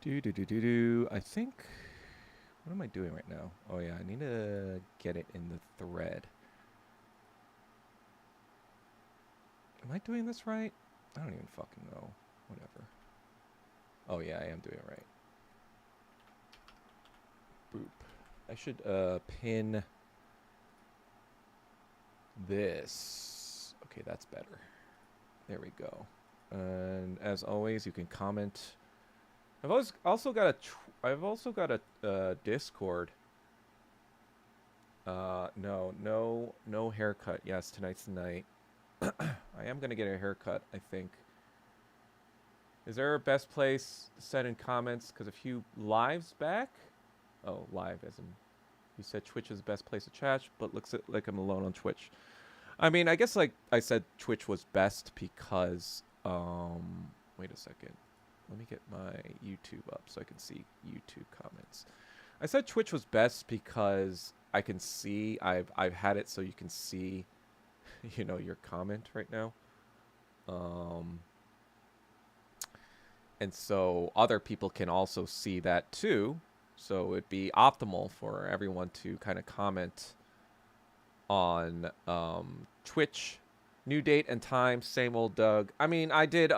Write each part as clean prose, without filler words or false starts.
I think. What am I doing right now? Oh yeah, I need to get it in the thread. Am I doing this right? I don't even fucking know. Whatever. Oh yeah, I am doing it right. Boop. I should pin this. Okay, that's better. There we go. And as always, you can comment. I've also got a Discord. No haircut. Yes, tonight's the night. I am gonna get a haircut, I think. Is there a best place to send in comments? Because a few lives back. Oh, live as in. You said Twitch is the best place to chat, but looks like I'm alone on Twitch. I mean, I guess like I said, Twitch was best because. Wait a second. Let me get my YouTube up so I can see YouTube comments. I said Twitch was best because I can see. I've had it so you can see, your comment right now. And so other people can also see that too. So it'd be optimal for everyone to kind of comment on Twitch, new date and time, same old Doug. I mean, I did.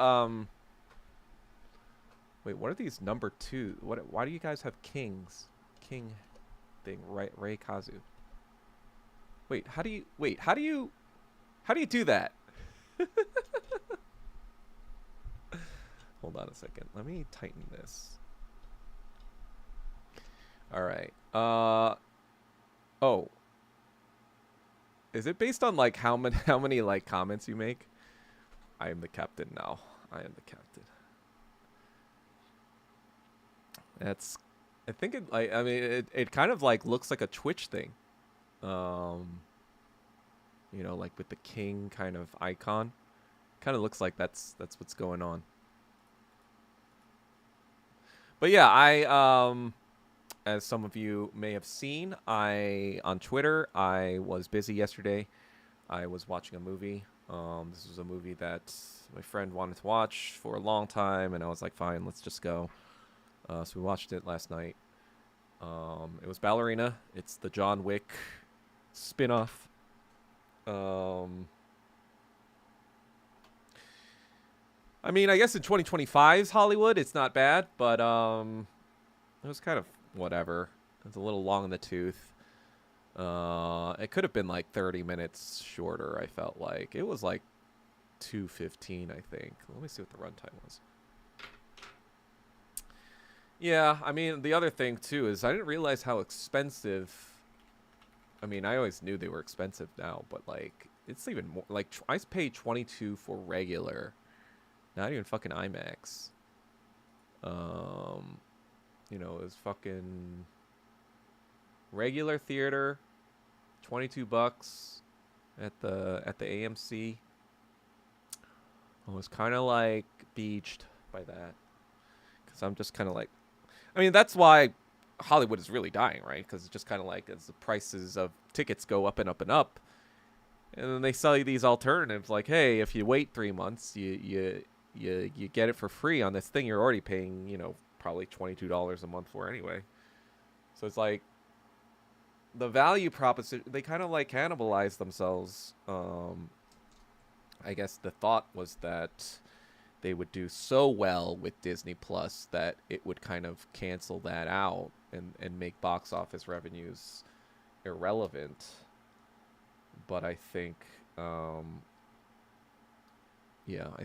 Wait, what are these number two? What? Why do you guys have kings? King thing, right? Ray Kazu. Wait, how do you? Wait, how do you? How do you do that? Hold on a second. Let me tighten this. All right. Oh. Is it based on like how many like comments you make? I am the captain now. I am the captain. That's I think it like I mean it kind of like looks like a Twitch thing. Like with the king kind of icon. Kind of looks like that's what's going on. But yeah, as some of you may have seen, on Twitter, I was busy yesterday. I was watching a movie. This was a movie that my friend wanted to watch for a long time, and I was like, fine, let's just go. So we watched it last night. It was Ballerina. It's the John Wick spin-off. I mean, I guess in 2025's Hollywood, it's not bad, but it was kind of whatever. It's a little long in the tooth. It could have been like 30 minutes shorter, I felt like. It was like 2:15, I think. Let me see what the runtime was. Yeah, I mean, the other thing, too, is I didn't realize how expensive... I mean, I always knew they were expensive now, but, like, it's even more... Like, I paid $22 for regular. Not even fucking IMAX. It was fucking... Regular theater, $22 at the AMC. I was kind of like beached by that because I'm just kind of like, I mean, that's why Hollywood is really dying, right? Because it's just kind of like as the prices of tickets go up and up and up, and then they sell you these alternatives like, hey, if you wait 3 months, you get it for free on this thing you're already paying, probably $22 a month for anyway. So it's like the value proposition, they kind of like cannibalize themselves. I guess the thought was that they would do so well with Disney Plus that it would kind of cancel that out and make box office revenues irrelevant. But I think, I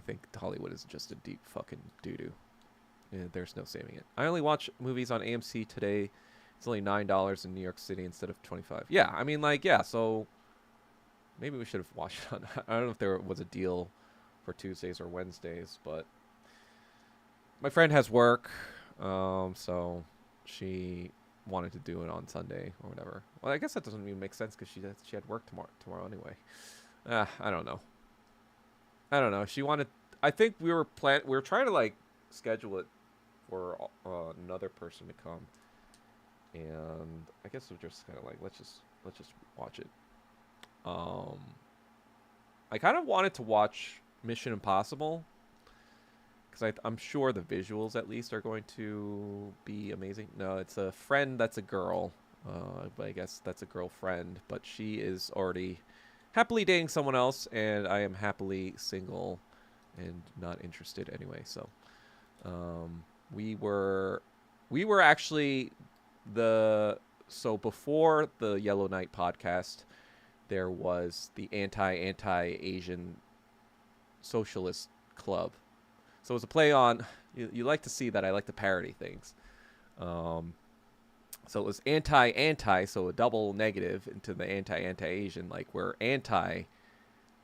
think Hollywood is just a deep fucking doo-doo. There's no saving it. I only watch movies on AMC today. It's only $9 in New York City instead of $25. Yeah, I mean, like, yeah, so maybe we should have watched it on... I don't know if there was a deal for Tuesdays or Wednesdays, but my friend has work, so she wanted to do it on Sunday or whatever. Well, I guess that doesn't even make sense because she had work tomorrow anyway. I don't know. She wanted... I think we were trying to, like, schedule it for another person to come. And I guess we're just kind of like, let's just watch it. I kind of wanted to watch Mission Impossible, because I'm sure the visuals at least are going to be amazing. No, it's a friend that's a girl. But I guess that's a girlfriend, but she is already happily dating someone else, and I am happily single and not interested anyway. So, um, we were actually the so before the Yellow Knight podcast, there was the anti Asian socialist club. So it was a play on. You like to see that I like to parody things. Um, so it was anti, so a double negative into the anti Asian. Like we're anti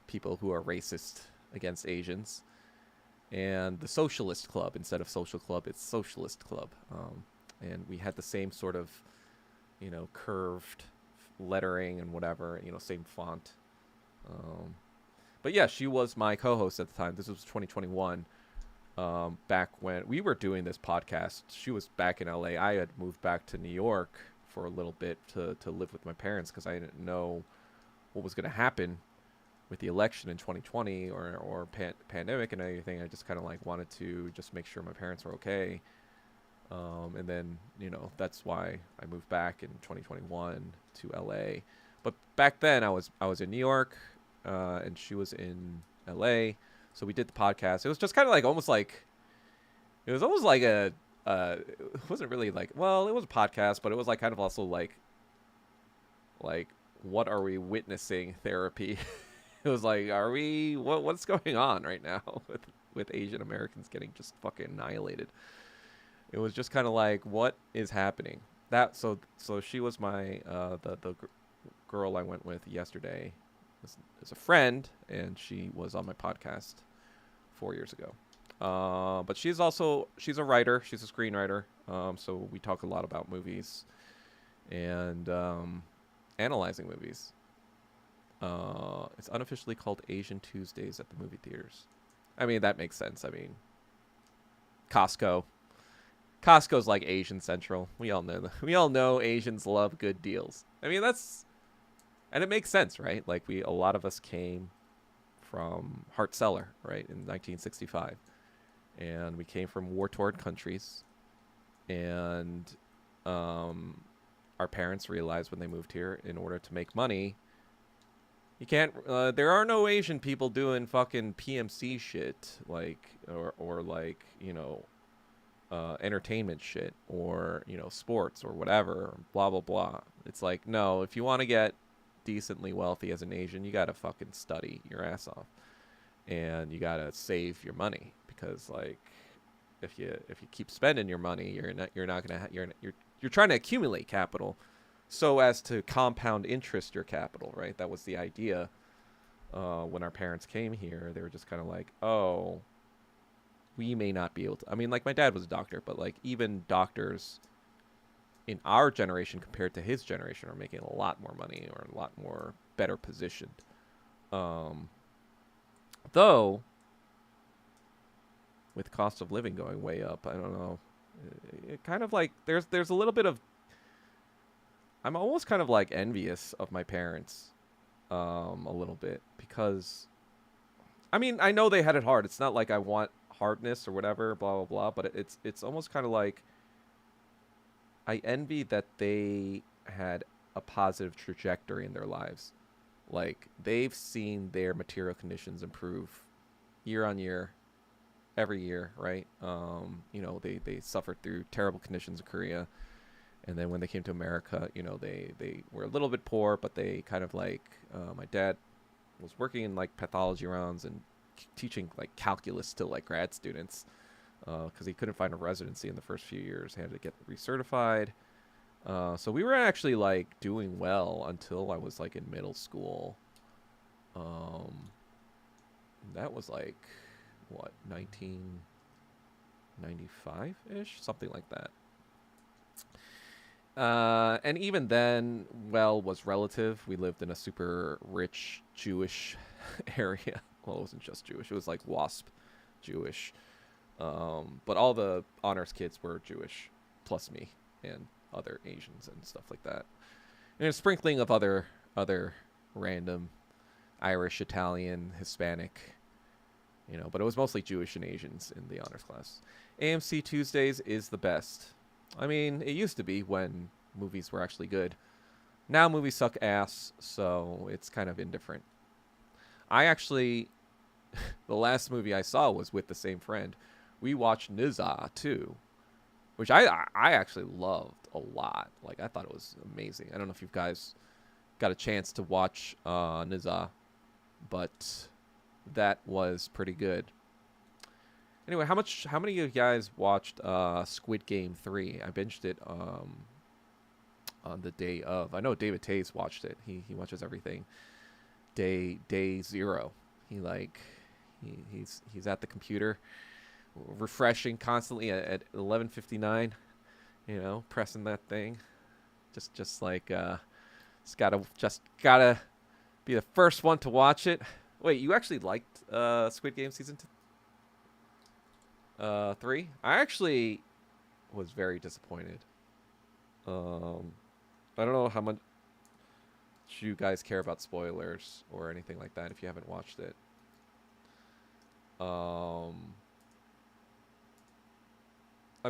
people who are racist against Asians, and the socialist club, instead of social club, it's socialist club. And we had the same sort of, curved lettering and whatever, same font. But yeah, she was my co-host at the time. This was 2021. Back when we were doing this podcast, she was back in LA. I had moved back to New York for a little bit to live with my parents because I didn't know what was going to happen with the election in 2020 or pandemic and everything. I just kind of like wanted to just make sure my parents were okay. And then, that's why I moved back in 2021 to LA. But back then I was in New York, and she was in LA. So we did the podcast. It was just kind of like it was almost like it wasn't really like, well, it was a podcast, but it was like kind of also like what are we witnessing therapy? It was like, are we, what's going on right now with Asian Americans getting just fucking annihilated? It was just kind of like, what is happening? So she was my the girl I went with yesterday is a friend, and she was on my podcast 4 years ago. But she's a writer. She's a screenwriter. So we talk a lot about movies and analyzing movies. It's unofficially called Asian Tuesdays at the movie theaters. I mean, that makes sense. I mean, Costco's like Asian Central. We all know that. We all know Asians love good deals. I mean, and it makes sense, right? Like a lot of us came from Hart Cellar, right, in 1965, and we came from war-torn countries, and our parents realized when they moved here, in order to make money, you can't. There are no Asian people doing fucking PMC shit, like or like entertainment shit, or sports or whatever, blah blah blah. It's like, no, if you want to get decently wealthy as an Asian, you gotta fucking study your ass off, and you gotta save your money, because like if you keep spending your money, you're trying to accumulate capital so as to compound interest your capital, right? That was the idea. When our parents came here, they were just kind of like, oh, we may not be able to. I mean, like, my dad was a doctor, but like even doctors in our generation compared to his generation are making a lot more money or a lot more better positioned. Though with cost of living going way up, I don't know. It kind of like there's a little bit of, I'm almost kind of like envious of my parents, a little bit, because I mean, I know they had it hard. It's not like I want hardness or whatever, blah blah blah, but it's almost kind of like I envy that they had a positive trajectory in their lives. Like, they've seen their material conditions improve year on year, every year, right? They suffered through terrible conditions in Korea. And then when they came to America, they were a little bit poor, but they kind of like, my dad was working in like pathology rounds and teaching like calculus to like grad students, because he couldn't find a residency in the first few years. He had to get recertified. So we were actually like doing well until I was like in middle school. That was like, what, 1995-ish? Something like that. And even then, well, was relative. We lived in a super rich Jewish area. Well, it wasn't just Jewish. It was like WASP Jewish. But all the honors kids were Jewish, plus me and other Asians and stuff like that. And a sprinkling of other random Irish, Italian, Hispanic, you know, but it was mostly Jewish and Asians in the honors class. AMC Tuesdays is the best. I mean, it used to be when movies were actually good. Now movies suck ass, so it's kind of indifferent. I actually, the last movie I saw was with the same friend. We watched Nizza too, which I actually loved a lot. Like, I thought it was amazing. I don't know if you guys got a chance to watch Nizza, but that was pretty good. Anyway, how many of you guys watched Squid Game 3? I binged it on the day of. I know David Tays watched it. He watches everything. Day 0. He's at the computer, refreshing constantly at 11:59. You know, pressing that thing, just like gotta be the first one to watch it. Wait, you actually liked Squid Game season 3? I actually was very disappointed. I don't know how much you guys care about spoilers or anything like that if you haven't watched it. I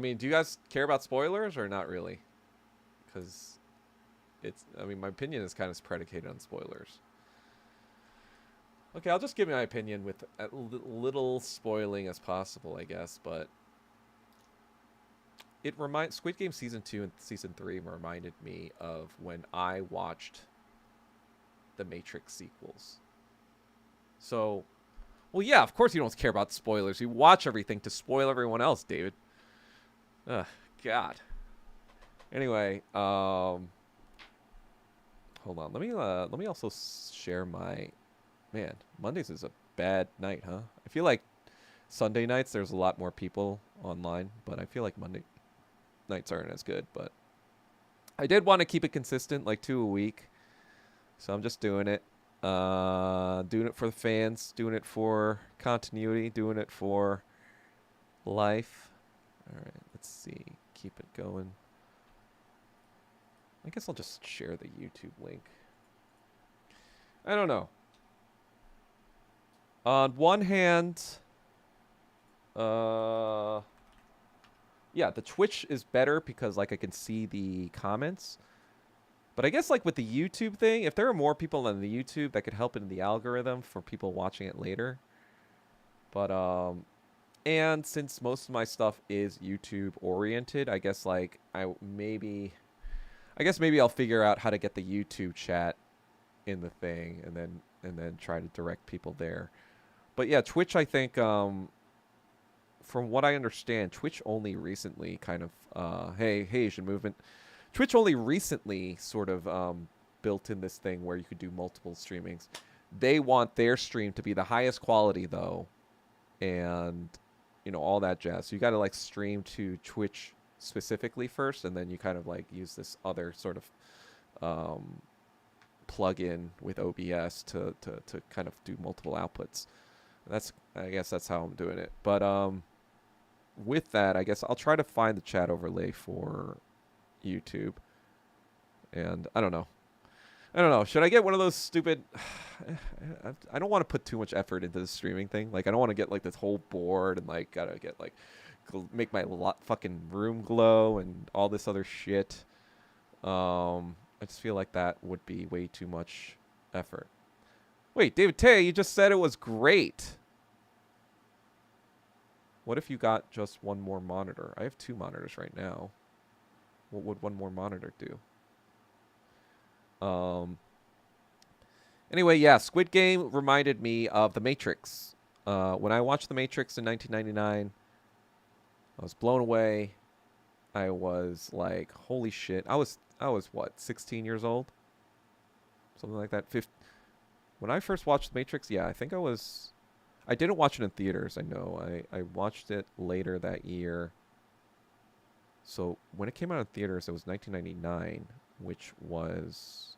mean, do you guys care about spoilers or not really? Because I mean, my opinion is kind of predicated on spoilers. Okay, I'll just give my opinion with as little spoiling as possible, I guess, but Squid Game season 2 and season 3 reminded me of when I watched the Matrix sequels. So, well, yeah, of course you don't care about spoilers. You watch everything to spoil everyone else, David. Ugh, God. Anyway, hold on. Let me also share my. Man, Mondays is a bad night, huh? I feel like Sunday nights there's a lot more people online, but I feel like Monday nights aren't as good. But I did want to keep it consistent, like 2 a week, so I'm just doing it. Doing it for the fans, doing it for continuity, doing it for life. All right, let's see. Keep it going. I guess I'll just share the YouTube link. I don't know. On one hand, yeah, the Twitch is better because like I can see the comments. But I guess like with the YouTube thing, if there are more people on the YouTube, that could help in the algorithm for people watching it later. But and since most of my stuff is YouTube oriented, I guess like maybe I'll figure out how to get the YouTube chat in the thing and then try to direct people there. But yeah, Twitch, I think, from what I understand, Twitch only recently kind of, hey, Asian movement. Twitch only recently sort of built in this thing where you could do multiple streamings. They want their stream to be the highest quality, though, and, you know, all that jazz. So you got to, like, stream to Twitch specifically first, and then you kind of, like, use this other sort of plug-in with OBS to kind of do multiple outputs. I guess that's how I'm doing it. But with that, I guess I'll try to find the chat overlay for YouTube. And I don't know. Should I get one of those stupid? I don't want to put too much effort into the streaming thing. Like, I don't want to get like this whole board and like gotta get like make my fucking room glow and all this other shit. I just feel like that would be way too much effort. Wait, David Tay, you just said it was great. What if you got just one more monitor? I have 2 monitors right now. What would one more monitor do? Anyway, yeah, Squid Game reminded me of The Matrix. When I watched The Matrix in 1999, I was blown away. I was like, holy shit. I was what, 16 years old? Something like that. When I first watched The Matrix, yeah, I think I didn't watch it in theaters, I know. I watched it later that year. So when it came out in theaters, it was 1999, which was,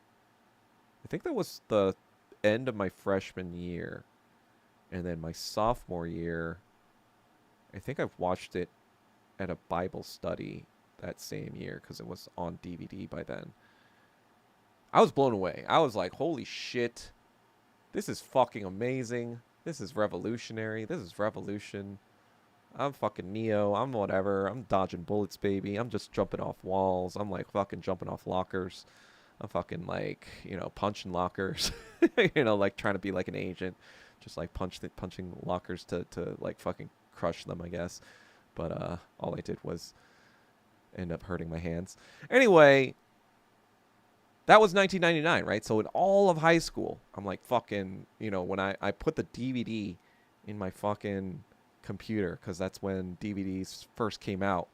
I think that was the end of my freshman year. And then my sophomore year, I think I've watched it at a Bible study that same year because it was on DVD by then. I was blown away. I was like, holy shit. This is fucking amazing. This is revolutionary. This is revolution. I'm fucking Neo. I'm whatever. I'm dodging bullets, baby. I'm just jumping off walls. I'm like fucking jumping off lockers. I'm fucking like, punching lockers. Like trying to be like an agent. Just like punching lockers to like fucking crush them, I guess. But all I did was end up hurting my hands. Anyway, that was 1999, right? So in all of high school, I'm like fucking, when I put the DVD in my fucking computer, because that's when DVDs first came out,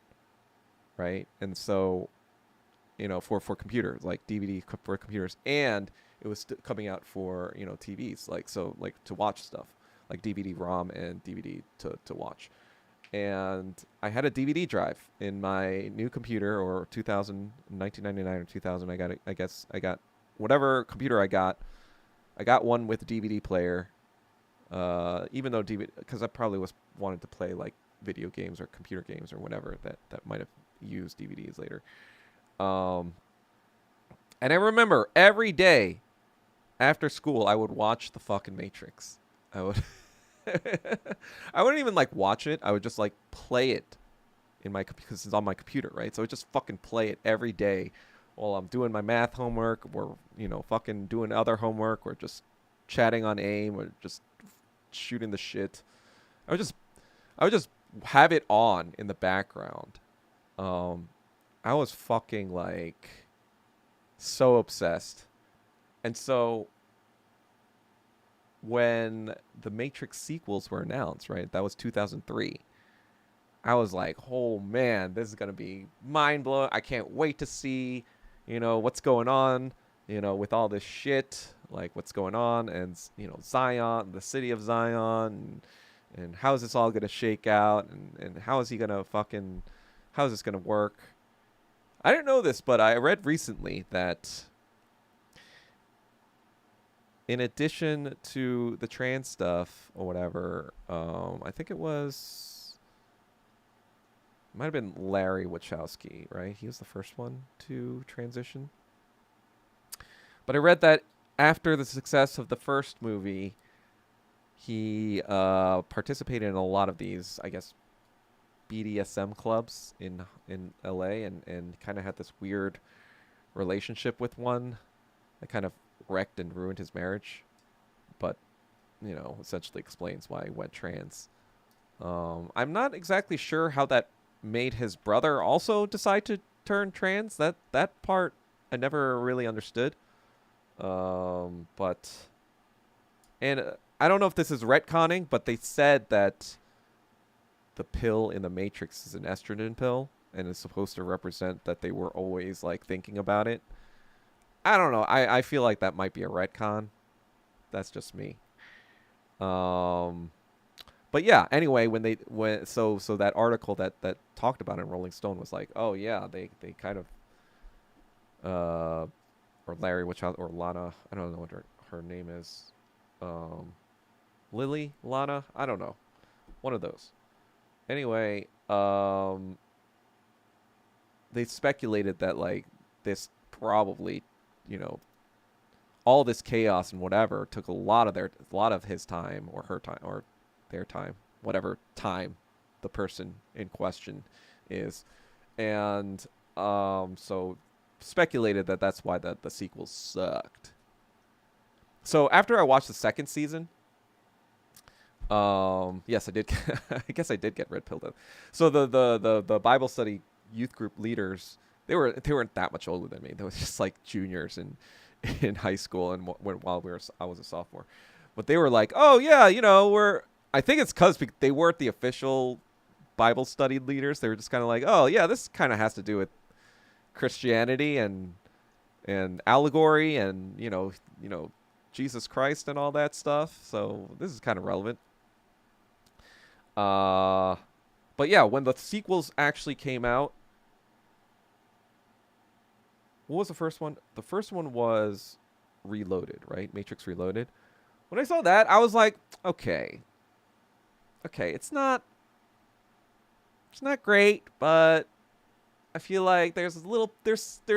right? And so, for computers, like DVD for computers, and it was coming out for, TVs, like, so like to watch stuff, like DVD-ROM and DVD to watch. And I had a DVD drive in my new computer, or 1999 or 2000. I guess I got whatever computer I got. I got one with a DVD player. Even though DVD, because I probably wanted to play like video games or computer games or whatever that might have used DVDs later. And I remember every day after school, I would watch the fucking Matrix. I would. I wouldn't even like watch it. I would just like play it in my computer, because it's on my computer, right? So I would just fucking play it every day while I'm doing my math homework, or fucking doing other homework, or just chatting on AIM, or just shooting the shit. I would just have it on in the background. I was fucking like so obsessed. And so when the Matrix sequels were announced, right? That was 2003. I was like, oh man, this is going to be mind blowing. I can't wait to see, what's going on, with all this shit, like what's going on, and, Zion, the city of Zion, and how is this all going to shake out, and how is he going to fucking, how is this going to work? I didn't know this, but I read recently that in addition to the trans stuff or whatever, I think it might have been Larry Wachowski, right? He was the first one to transition. But I read that after the success of the first movie, he participated in a lot of these, I guess, BDSM clubs in LA, and kind of had this weird relationship with one that kind of wrecked and ruined his marriage, but essentially explains why he went trans. I'm not exactly sure how that made his brother also decide to turn trans. That part I never really understood. But I don't know if this is retconning, but they said that the pill in the Matrix is an estrogen pill, and is supposed to represent that they were always like thinking about it. I don't know. I feel like that might be a retcon. That's just me. But yeah. Anyway, so that article that talked about it in Rolling Stone was like, oh yeah, they kind of or Larry, or Lana, I don't know what her name is. Lily, Lana, I don't know. One of those. Anyway, they speculated that like this probably, all this chaos and whatever took a lot of his time, or her time, or their time, whatever time the person in question is. And so speculated that that's why the sequels sucked. So after I watched the second season, yes, I did. I guess I did get red pilled. So the Bible study youth group leaders, they weren't that much older than me. They was just like juniors in high school, and while I was a sophomore. But they were like, oh yeah, I think it's because they weren't the official Bible study leaders. They were just kind of like, oh yeah, this kind of has to do with Christianity and allegory, and Jesus Christ and all that stuff. So this is kind of relevant. But yeah, when the sequels actually came out, what was the first one? The first one was Reloaded, right? Matrix Reloaded. When I saw that, I was like, okay, it's not great, but I feel like there's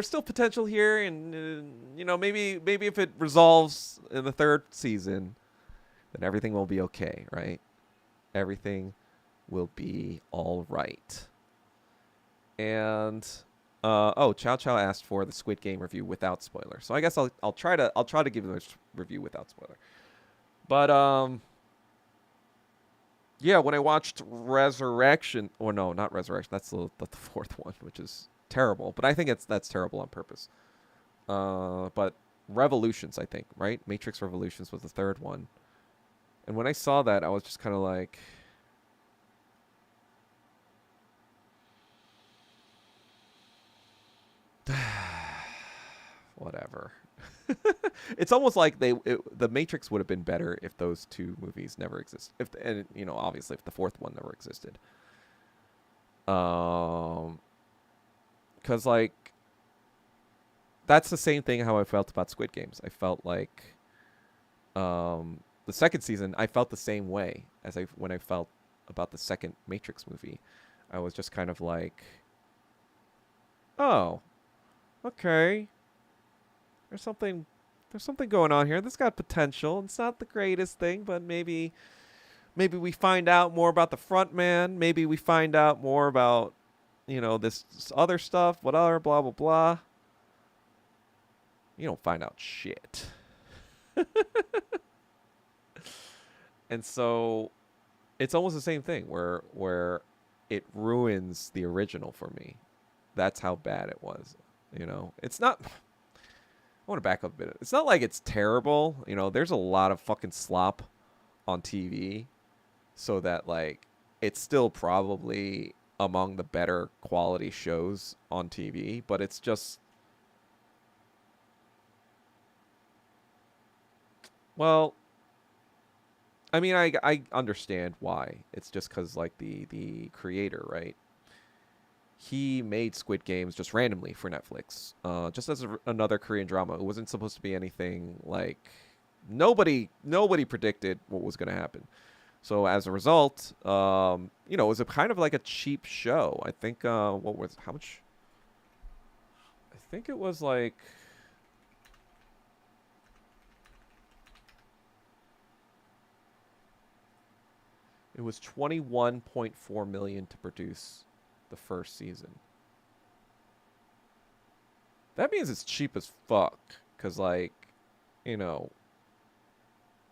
still potential here, and maybe if it resolves in the third season, then everything will be okay, right? Everything will be all right. And oh, Chow Chow asked for the Squid Game review without spoiler. So I guess I'll try to give them a review without spoiler. But yeah, when I watched Resurrection, or no, not Resurrection, that's the fourth one, which is terrible. But I think that's terrible on purpose. But Revolutions, I think, right? Matrix Revolutions was the third one. And when I saw that, I was just kind of like, whatever. It's almost like the Matrix would have been better if those two movies never existed. And obviously if the fourth one never existed. Cuz like that's the same thing how I felt about Squid Games. I felt like the second season I felt the same way as when I felt about the second Matrix movie. I was just kind of like, "Oh, okay. There's something going on here. This got potential. It's not the greatest thing, but maybe we find out more about the front man. Maybe we find out more about, this other stuff, whatever, blah, blah, blah. You don't find out shit." And so it's almost the same thing where it ruins the original for me. That's how bad it was. It's not. I want to back up a bit. It's not like it's terrible. There's a lot of fucking slop on TV, so that like it's still probably among the better quality shows on TV, but it's just, well, I mean, I understand why. It's just because like the creator, right? He made Squid Games just randomly for Netflix, just as another Korean drama. It wasn't supposed to be anything like nobody predicted what was going to happen. So as a result, it was a kind of like a cheap show. I think how much? I think it was like, it was 21.4 million to produce the first season. That means it's cheap as fuck, because like,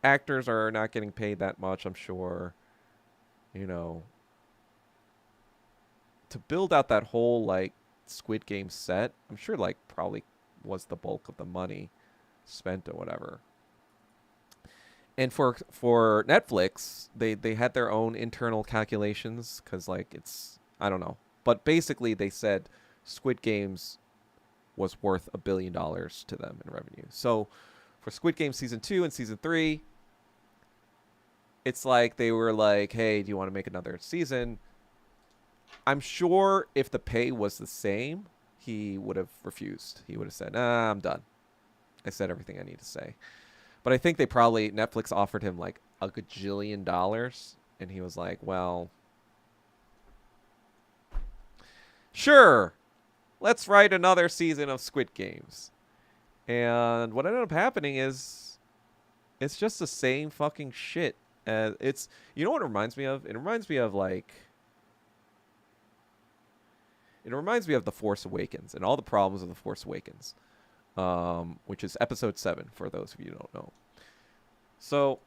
actors are not getting paid that much, I'm sure. To build out that whole like Squid Game set, I'm sure like probably was the bulk of the money spent or whatever. And for Netflix, they had their own internal calculations, because like it's, I don't know. But basically, they said Squid Games was worth $1 billion to them in revenue. So for Squid Game season 2 and season 3, it's like they were like, "Hey, do you want to make another season?" I'm sure if the pay was the same, he would have refused. He would have said, "Nah, I'm done. I said everything I need to say." But I think Netflix offered him like a gajillion dollars, and he was like, "Well, sure, let's write another season of Squid Games." And what ended up happening is it's just the same fucking shit. It's, what it reminds me of? It reminds me of The Force Awakens and all the problems of The Force Awakens, which is episode 7 for those of you who don't know. So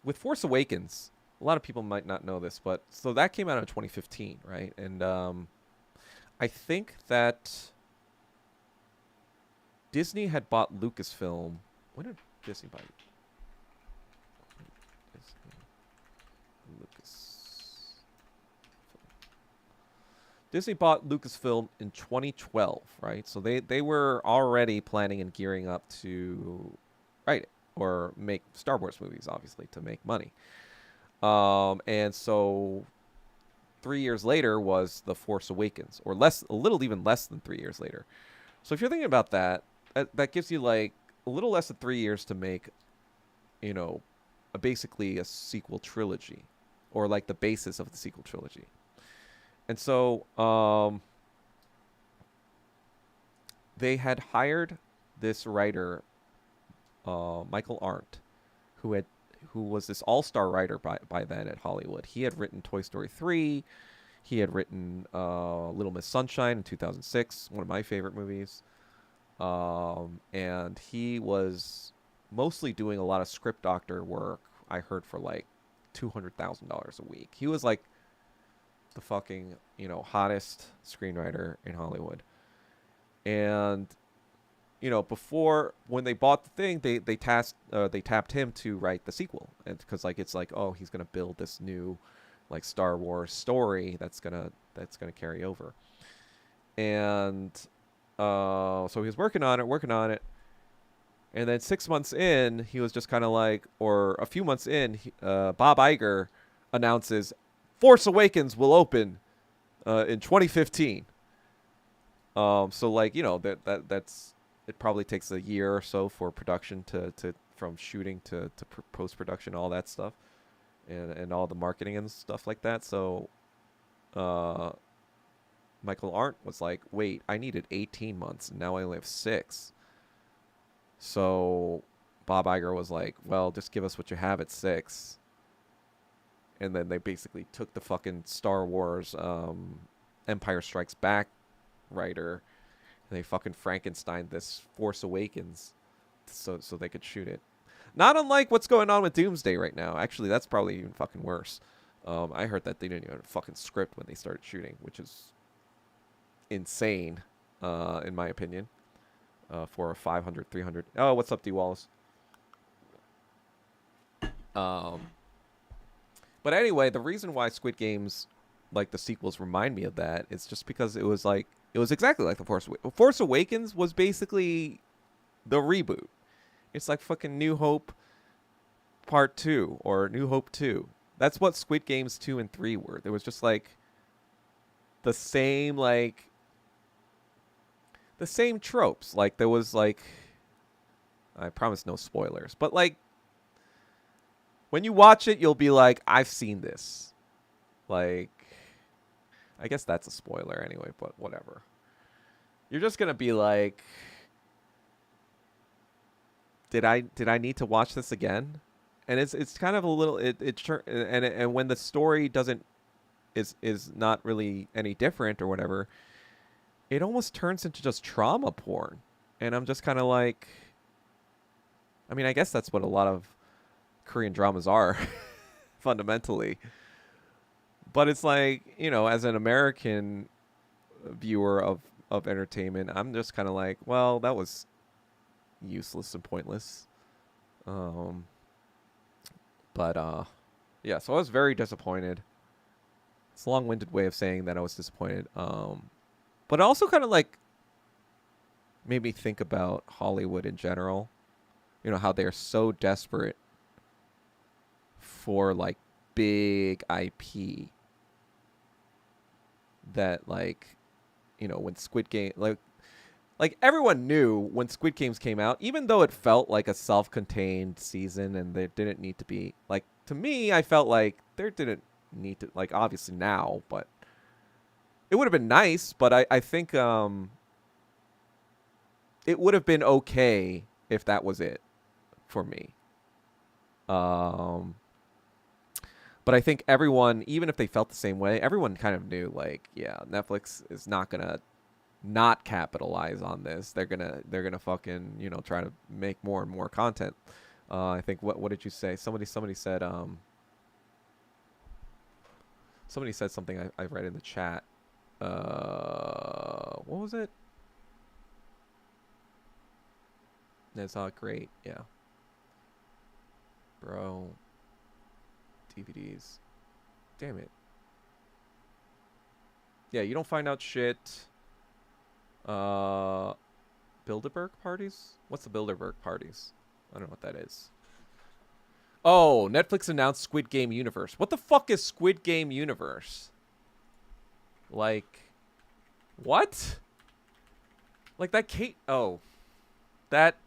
with Force Awakens, a lot of people might not know this, but so that came out in 2015, right? And I think that Disney had bought Lucasfilm. When did Disney buy it? Disney bought Lucasfilm in 2012, right? So they were already planning and gearing up to write it or make Star Wars movies, obviously, to make money. And so 3 years later was The Force Awakens, or a little even less than 3 years later. So if you're thinking about that, that gives you like a little less than 3 years to make, basically a sequel trilogy, or like the basis of the sequel trilogy. And so they had hired this writer, Michael Arndt, who who was this all-star writer by then at Hollywood. He had written Toy Story 3. He had written Little Miss Sunshine in 2006, one of my favorite movies. And he was mostly doing a lot of script doctor work, I heard, for like $200,000 a week. He was like the fucking, hottest screenwriter in Hollywood. And before, when they bought the thing, they tapped him to write the sequel, and because like it's like, oh, he's gonna build this new like Star Wars story that's gonna carry over. And so he was working on it, and then 6 months in, he was just kind of like, or a few months in, Bob Iger announces Force Awakens will open in 2015. So like, that's it probably takes a year or so for production to from shooting to post production, all that stuff, and all the marketing and stuff like that. So Michael Arndt was like, wait, I needed 18 months and now I only have 6. So Bob Iger was like, well, just give us what you have at 6. And then they basically took the fucking Star Wars Empire Strikes Back writer, and they fucking Frankenstein this Force Awakens so they could shoot it. Not unlike what's going on with Doomsday right now. Actually, that's probably even fucking worse. I heard that they didn't even have a fucking script when they started shooting, which is insane, in my opinion, for a 500, 300... Oh, what's up, D. Wallace? But anyway, the reason why Squid Games, like the sequels, remind me of that is just because it was exactly like the Force Awakens was basically the reboot. It's like fucking New Hope Part 2 or New Hope 2. That's what Squid Games 2 and 3 were. There was just like the same tropes. Like there was like, I promise no spoilers, but like when you watch it, you'll be like, I've seen this. Like, I guess that's a spoiler anyway, but whatever. You're just gonna be like, did I need to watch this again? And it's kind of a little and when the story is not really any different or whatever, it almost turns into just trauma porn. And I'm just kind of like, I mean, I guess that's what a lot of Korean dramas are fundamentally. But it's like, as an American viewer of entertainment, I'm just kind of like, well, that was useless and pointless. But yeah, so I was very disappointed. It's a long-winded way of saying that I was disappointed. But it also kind of like made me think about Hollywood in general. How they're so desperate for like big IP that like, when Squid Game, like everyone knew when Squid Games came out, even though it felt like a self-contained season and there didn't need to be, like, to me, I felt like there didn't need to, like, obviously now, but it would have been nice, but I think it would have been okay if that was it for me. But I think everyone, even if they felt the same way, everyone kind of knew, like, yeah, Netflix is not gonna not capitalize on this. They're gonna fucking try to make more and more content. I think what did you say? Somebody said something I read in the chat. What was it? It's not great. Yeah, bro. DVDs. Damn it. Yeah, you don't find out shit. Bilderberg parties? What's the Bilderberg parties? I don't know what that is. Oh, Netflix announced Squid Game Universe. What the fuck is Squid Game Universe? Like, what? Like that that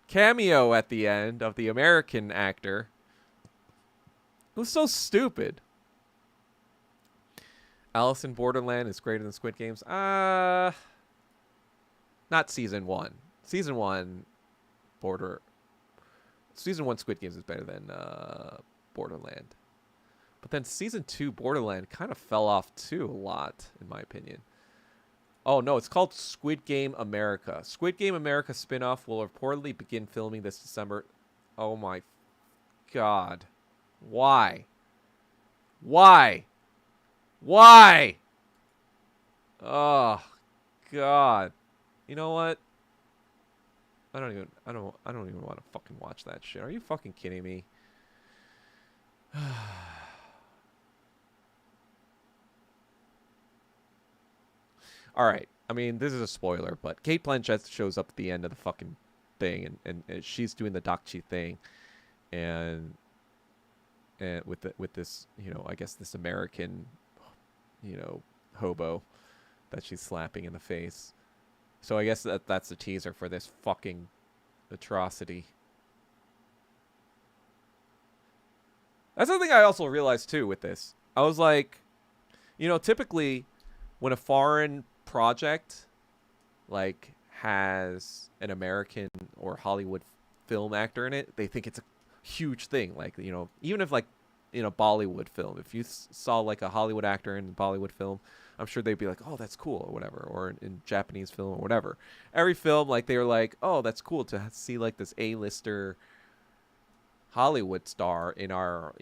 cameo at the end of the American actor. It was so stupid. Alice in Borderland is greater than Squid Games. Not season 1. Season 1, season 1 Squid Games is better than Borderland. But then season 2 Borderland kind of fell off too a lot, in my opinion. Oh no, it's called Squid Game America. Squid Game America spin-off will reportedly begin filming this December. Oh my god. Why? Why? Why? Oh god. You know what? I don't even want to fucking watch that shit. Are you fucking kidding me? All right. I mean, this is a spoiler, but Kate Blanchett shows up at the end of the fucking thing, and she's doing the Dakchi thing, and with this, I guess this American, hobo that she's slapping in the face. So I guess that's the teaser for this fucking atrocity. That's something I also realized too with this. I was like, typically when a foreign project like has an American or Hollywood film actor in it, they think it's a huge thing. Like, even if like in a Bollywood film, if you saw like a Hollywood actor in a Bollywood film, I'm sure they'd be like, oh, that's cool or whatever. Or in Japanese film or whatever. Every film, like they were like, oh, that's cool to see like this A-lister Hollywood star in our,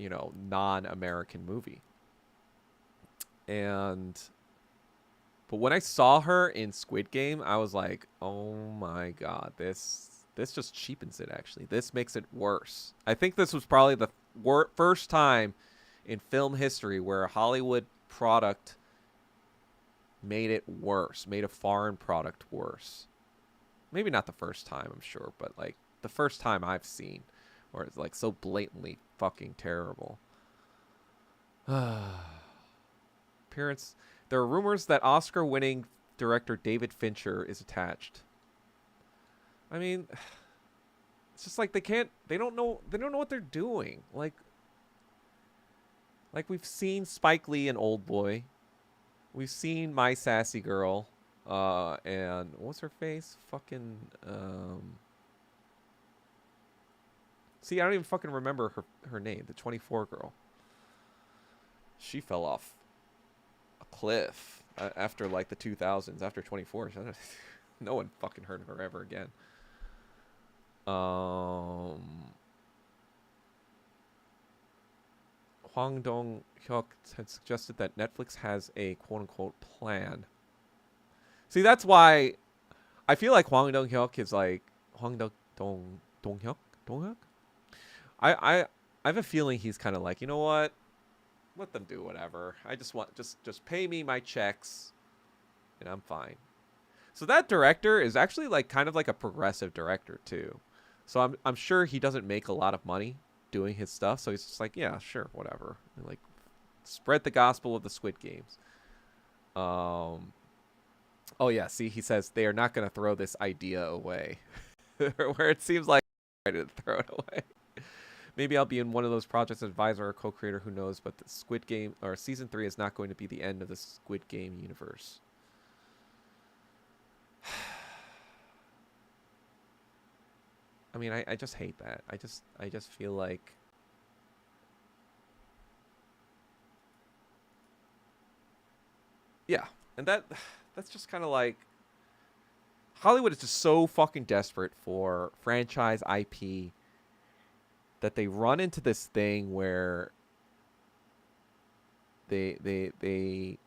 non-American movie. But when I saw her in Squid Game, I was like, oh my god, this just cheapens it, actually. This makes it worse. I think this was probably the first time in film history where a Hollywood product made it worse, made a foreign product worse. Maybe not the first time, I'm sure, but like the first time I've seen where it's like so blatantly fucking terrible. Appearance. There are rumors that Oscar-winning director David Fincher is attached. I mean, it's just like they don't know what they're doing. Like we've seen Spike Lee in Oldboy. We've seen My Sassy Girl, and what's her face? Fucking, see, I don't even fucking remember her name. The 24 girl. She fell off a cliff after like the 2000s. After 24, no one fucking heard of her ever again. Hwang Dong-hyuk had suggested that Netflix has a quote-unquote plan. See, that's why I feel like Hwang Dong-hyuk is like Dong-hyuk? I have a feeling he's kind of like, you know what? Let them do whatever. I just want just pay me my checks and I'm fine. So that director is actually like kind of like a progressive director too. So I'm sure he doesn't make a lot of money doing his stuff, so he's just like, yeah, sure, whatever. And like, spread the gospel of the Squid Games. Oh yeah, see, he says they are not going to throw this idea away, where it seems like they're ready to throw it away. Maybe I'll be in one of those projects, advisor or co-creator, who knows? But the Squid Game or season 3 is not going to be the end of the Squid Game universe. I mean, I just hate that. I just feel like yeah, and that's just kind of like Hollywood is just so fucking desperate for franchise IP that they run into this thing where they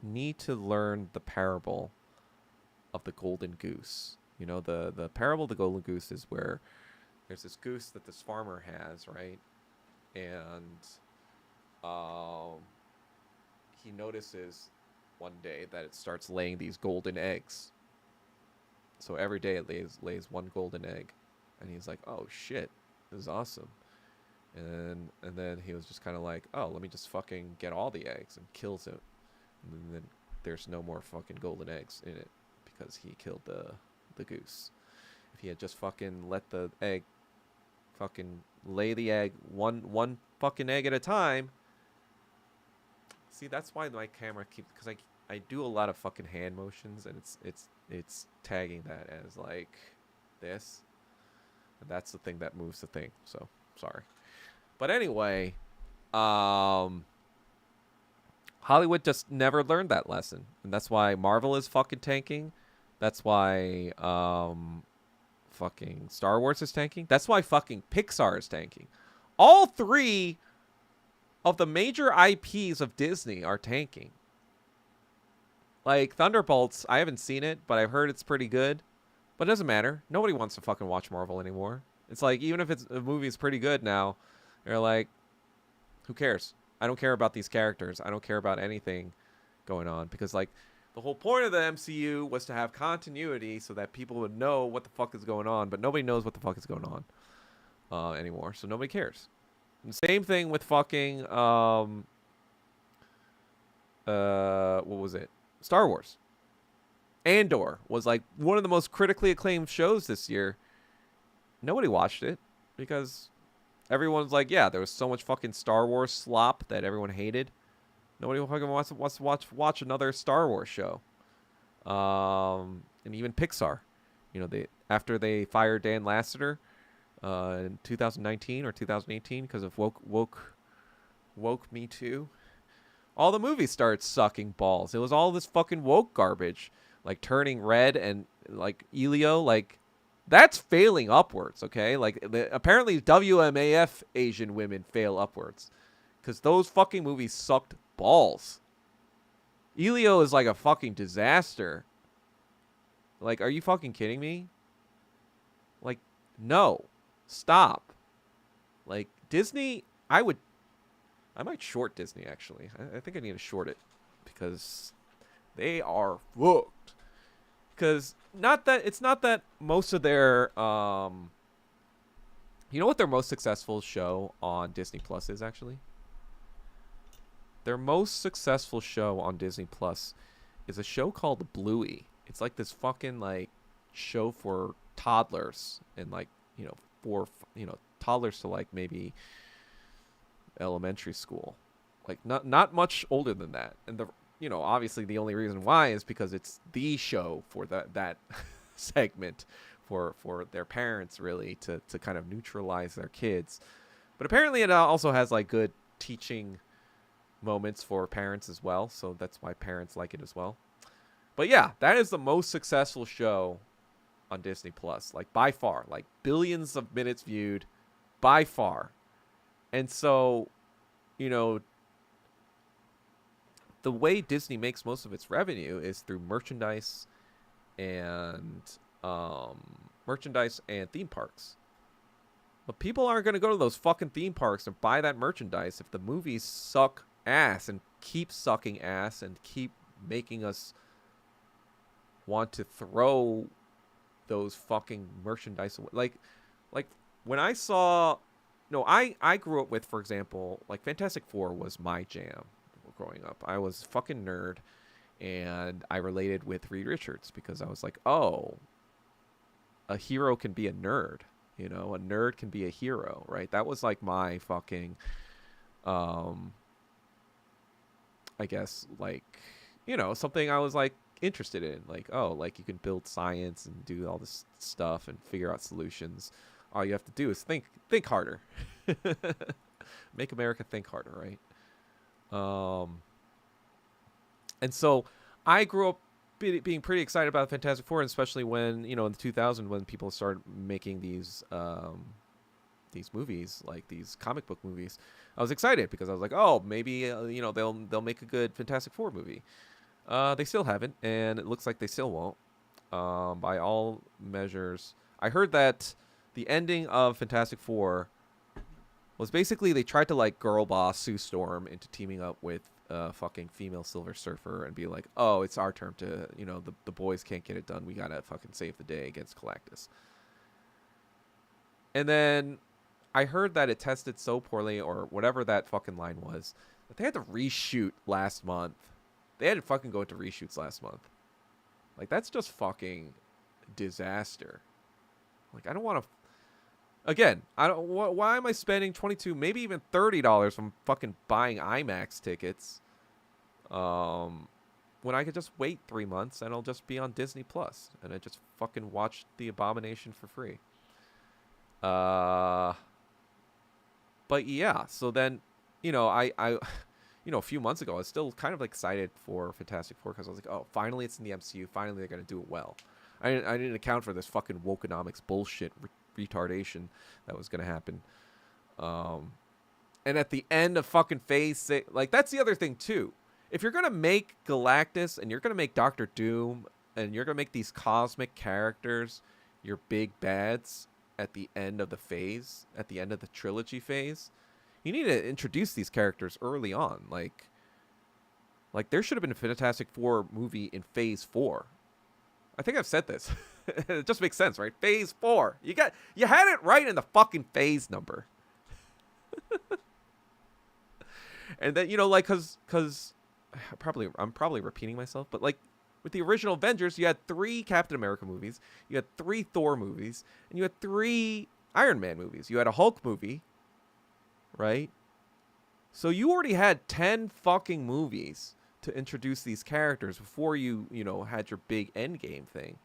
need to learn the parable of the golden goose. You know, the parable of the golden goose is where there's this goose that this farmer has, right? And he notices one day that it starts laying these golden eggs. So every day it lays one golden egg. And he's like, oh shit, this is awesome. And then he was just kind of like, oh, let me just fucking get all the eggs, and kills it. And then there's no more fucking golden eggs in it because he killed the goose. If he had just fucking let the egg fucking lay the egg one fucking egg at a time. See, that's why my camera keeps, because I do a lot of fucking hand motions, and it's tagging that as like this. And that's the thing that moves the thing. So sorry. But anyway, um, Hollywood just never learned that lesson, and that's why Marvel is fucking tanking. That's why fucking Star Wars is tanking. That's why fucking Pixar is tanking. All three of the major IPs of Disney are tanking. Like Thunderbolts, I haven't seen it, but I've heard it's pretty good. But it doesn't matter. Nobody wants to fucking watch Marvel anymore. It's like, even if a movie is pretty good now, they're like, who cares? I don't care about these characters. I don't care about anything going on. Because, like, the whole point of the MCU was to have continuity so that people would know what the fuck is going on. But nobody knows what the fuck is going on anymore. So nobody cares. And same thing with fucking, what was it? Star Wars. Andor was like one of the most critically acclaimed shows this year. Nobody watched it because everyone's like, yeah, there was so much fucking Star Wars slop that everyone hated. Nobody fucking wants to watch another Star Wars show. And even Pixar, you know, after they fired Dan Lasseter in 2019 or 2018 because of woke Me Too, all the movies started sucking balls. It was all this fucking woke garbage, like Turning Red and like Elio, like that's failing upwards. Okay, like apparently WMAF Asian women fail upwards because those fucking movies sucked balls. Elio is like a fucking disaster. Like, are you fucking kidding me? Like, no, stop. Like Disney, I might short Disney, actually. I think I need to short it because they are fucked. Because it's not that most of their you know what their most successful show on Disney Plus is, actually? Their most successful show on Disney Plus is a show called Bluey. It's like this fucking like show for toddlers and like, you know, toddlers to like maybe elementary school, like not much older than that. And obviously the only reason why is because it's the show for that segment for their parents, really, to kind of neutralize their kids. But apparently it also has like good teaching moments for parents as well, so that's why parents like it as well. But yeah, that is the most successful show on Disney Plus, like by far, like billions of minutes viewed by far. And so, you know, the way Disney makes most of its revenue is through merchandise and theme parks. But people aren't going to go to those fucking theme parks and buy that merchandise if the movies suck ass and keep sucking ass and keep making us want to throw those fucking merchandise away. Like when I saw... No, I grew up with, for example, like Fantastic Four was my jam growing up. I was a fucking nerd, and I related with Reed Richards because I was like, oh, a hero can be a nerd. You know, a nerd can be a hero, right? That was like my fucking, I guess, like, you know, something I was like interested in. Like, oh, like you can build science and do all this stuff and figure out solutions. All you have to do is think harder. Make America think harder, right? And so I grew up being pretty excited about Fantastic Four, especially when, you know, in the 2000s when people started making these movies, like these comic book movies. I was excited because I was like, oh, maybe you know, they'll make a good Fantastic Four movie. They still haven't, and it looks like they still won't. By all measures, I heard that the ending of Fantastic Four was basically they tried to like girl boss Sue Storm into teaming up with fucking female Silver Surfer and be like, oh, it's our turn to, you know, the boys can't get it done. We gotta fucking save the day against Galactus. And then I heard that it tested so poorly, or whatever that fucking line was, that they had to reshoot last month. They had to fucking go into reshoots last month. Like, that's just fucking disaster. Like, I don't want to... Again, I don't. Why am I spending $22, maybe even $30 from fucking buying IMAX tickets, when I could just wait 3 months and I'll just be on Disney Plus and I just fucking watch The Abomination for free? Uh, but yeah, so then, I a few months ago, I was still kind of excited for Fantastic Four because I was like, oh, finally it's in the MCU. Finally they're gonna do it well. I didn't account for this fucking wokenomics bullshit retardation that was gonna happen. Um, and at the end of fucking Phase 6, like that's the other thing too. If you're gonna make Galactus and you're gonna make Doctor Doom and you're gonna make these cosmic characters your big bads at the end of the phase, at the end of the trilogy phase, you need to introduce these characters early on. Like there should have been a Fantastic Four movie in Phase 4. I think I've said this. It just makes sense, right? Phase 4. You had it right in the fucking phase number. And then like cuz I'm probably repeating myself, but like with the original Avengers, you had 3 Captain America movies, you had 3 Thor movies, and you had 3 Iron Man movies. You had a Hulk movie, right? So you already had 10 fucking movies to introduce these characters before you had your big Endgame thing.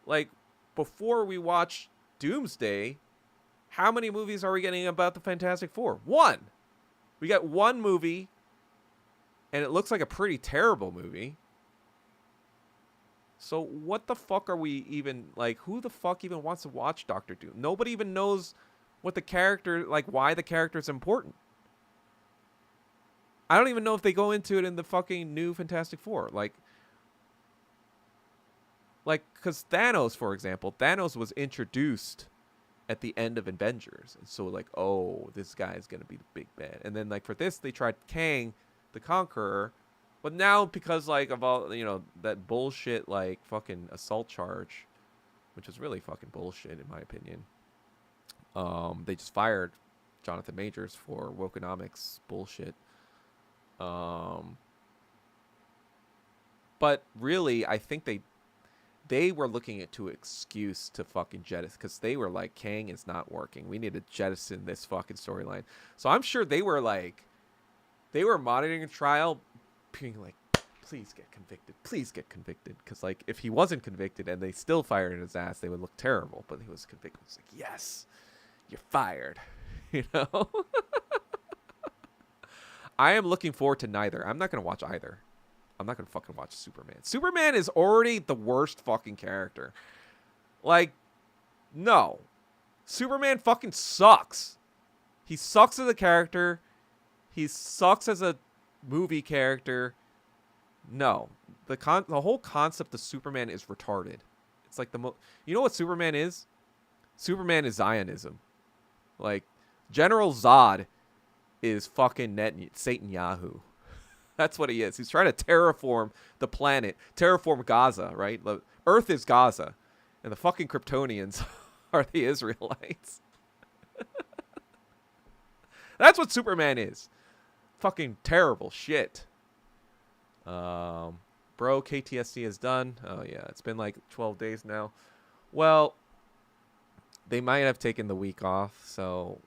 Like before we watch Doomsday, how many movies are we getting about the Fantastic Four? 1. We got 1 movie, and it looks like a pretty terrible movie. So what the fuck are we even, like, who the fuck even wants to watch Doctor Doom? Nobody even knows what the character, like, why the character is important. I don't even know if they go into it in the fucking new Fantastic Four. Like, because Thanos, for example, Thanos was introduced at the end of Avengers. And so, like, oh, this guy's going to be the big bad. And then, like, for this, they tried Kang the Conqueror. But now, because, like, of all, that bullshit, like, fucking assault charge, which is really fucking bullshit, in my opinion, they just fired Jonathan Majors for wokenomics bullshit. But really, I think they were looking at to excuse to fucking jettison, because they were like, Kang is not working. We need to jettison this fucking storyline. So I'm sure they were monitoring a trial, being like, please get convicted. Please get convicted. Because, like, if he wasn't convicted and they still fired his ass, they would look terrible. But he was convicted. It's like, yes, you're fired. I am looking forward to neither. I'm not going to watch either. I'm not going to fucking watch Superman. Superman is already the worst fucking character. Like, no. Superman fucking sucks. He sucks as a character. He sucks as a movie character. No. The whole concept of Superman is retarded. It's like you know what Superman is? Superman is Zionism. Like, General Zod is fucking Satan Yahoo. That's what he is. He's trying to terraform the planet, terraform Gaza, right? The Earth is Gaza, and the fucking Kryptonians are the Israelites. That's what Superman is. Fucking terrible shit. Bro, KTSC is done. Oh yeah, it's been like 12 days now. Well, they might have taken the week off, so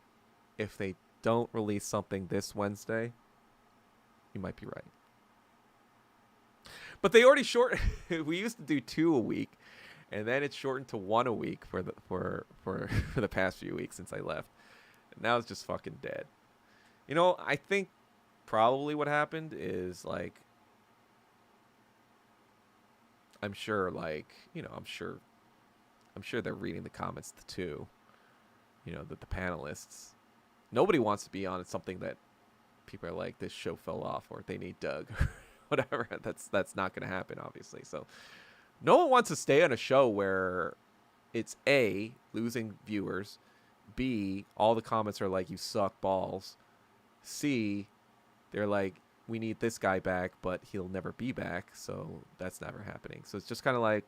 if they don't release something this Wednesday, you might be right. But they already we used to do 2 a week, and then it's shortened to 1 a week for the past few weeks since I left. And now it's just fucking dead. I think probably what happened is, like, I'm sure they're reading the comments too. That the panelists, nobody wants to be on something that people are like, this show fell off, or they need Doug, or whatever. That's not going to happen, obviously. So no one wants to stay on a show where it's A, losing viewers, B, all the comments are like, you suck balls, C, they're like, we need this guy back, but he'll never be back, so that's never happening. So it's just kind of like,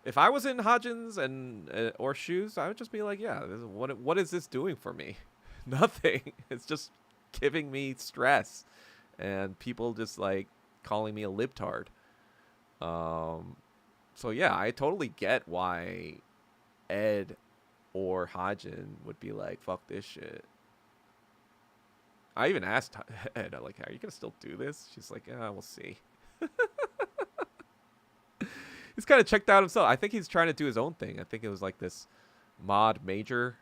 if I was in Hodgins and or Shoes, I would just be like, yeah, what is this doing for me? Nothing. It's just giving me stress, and people just like calling me a libtard. So yeah, I totally get why Ed or Hodgin would be like, fuck this shit. I even asked Ed, I'm like, are you gonna still do this? She's like, yeah, we'll see. he's kind of checked out himself. I think he's trying to do his own thing. I think it was like this mod major.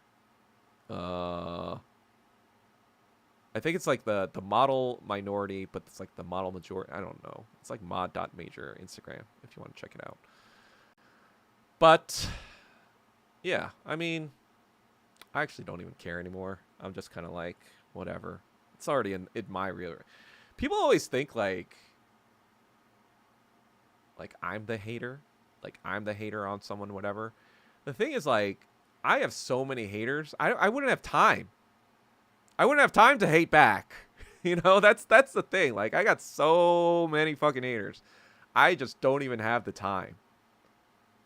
I think it's like the model minority, but it's like the model majority. I don't know. It's like mod.major Instagram if you want to check it out. But yeah, I mean, I actually don't even care anymore. I'm just kind of like, whatever. It's already in my real. People always think like I'm the hater, like I'm the hater on someone, whatever. The thing is, like, I have so many haters. I wouldn't have time. I wouldn't have time to hate back. You know, that's the thing. Like, I got so many fucking haters. I just don't even have the time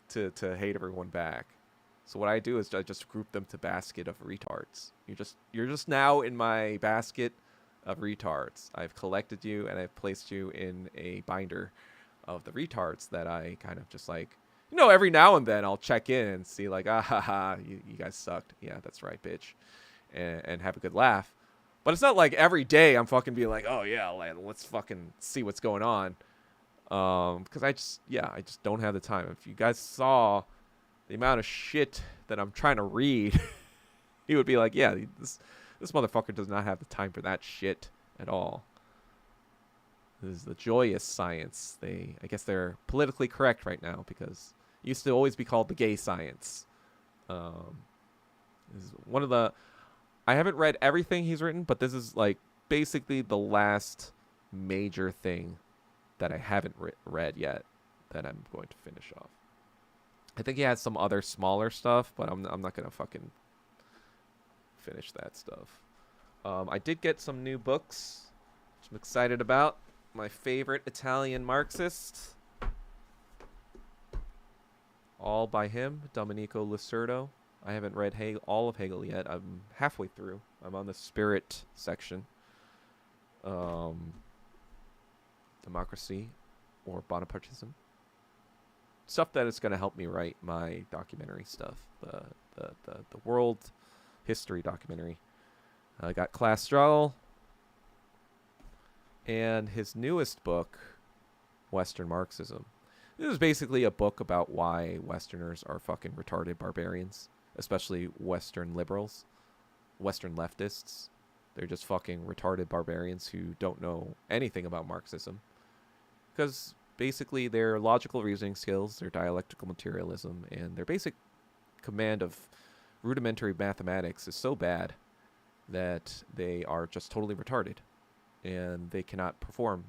to hate everyone back. So what I do is I just group them to basket of retards. You're just now in my basket of retards. I've collected you and I've placed you in a binder of the retards that I kind of just like, you know, every now and then I'll check in and see like, ah ha ha, you guys sucked. Yeah, that's right, bitch. And have a good laugh. But it's not like every day I'm fucking being like, oh yeah, let's fucking see what's going on. Because I just don't have the time. If you guys saw the amount of shit that I'm trying to read, you would be like, yeah, this motherfucker does not have the time for that shit at all. This is the joyous science. I guess they're politically correct right now because it used to always be called the gay science. This is one of the. I haven't read everything he's written, but this is like basically the last major thing that I haven't read yet that I'm going to finish off. I think he has some other smaller stuff, but I'm not gonna fucking finish that stuff. I did get some new books, which I'm excited about. My favorite Italian Marxist, all by him, Domenico Lacerdo. I haven't read all of Hegel yet. I'm halfway through. I'm on the spirit section. Democracy or Bonapartism. Stuff that is going to help me write my documentary stuff. The world history documentary. I got Class Struggle. And his newest book, Western Marxism. This is basically a book about why Westerners are fucking retarded barbarians. Especially Western liberals, Western leftists. They're just fucking retarded barbarians who don't know anything about Marxism. Because basically their logical reasoning skills, their dialectical materialism, and their basic command of rudimentary mathematics is so bad that they are just totally retarded. And they cannot perform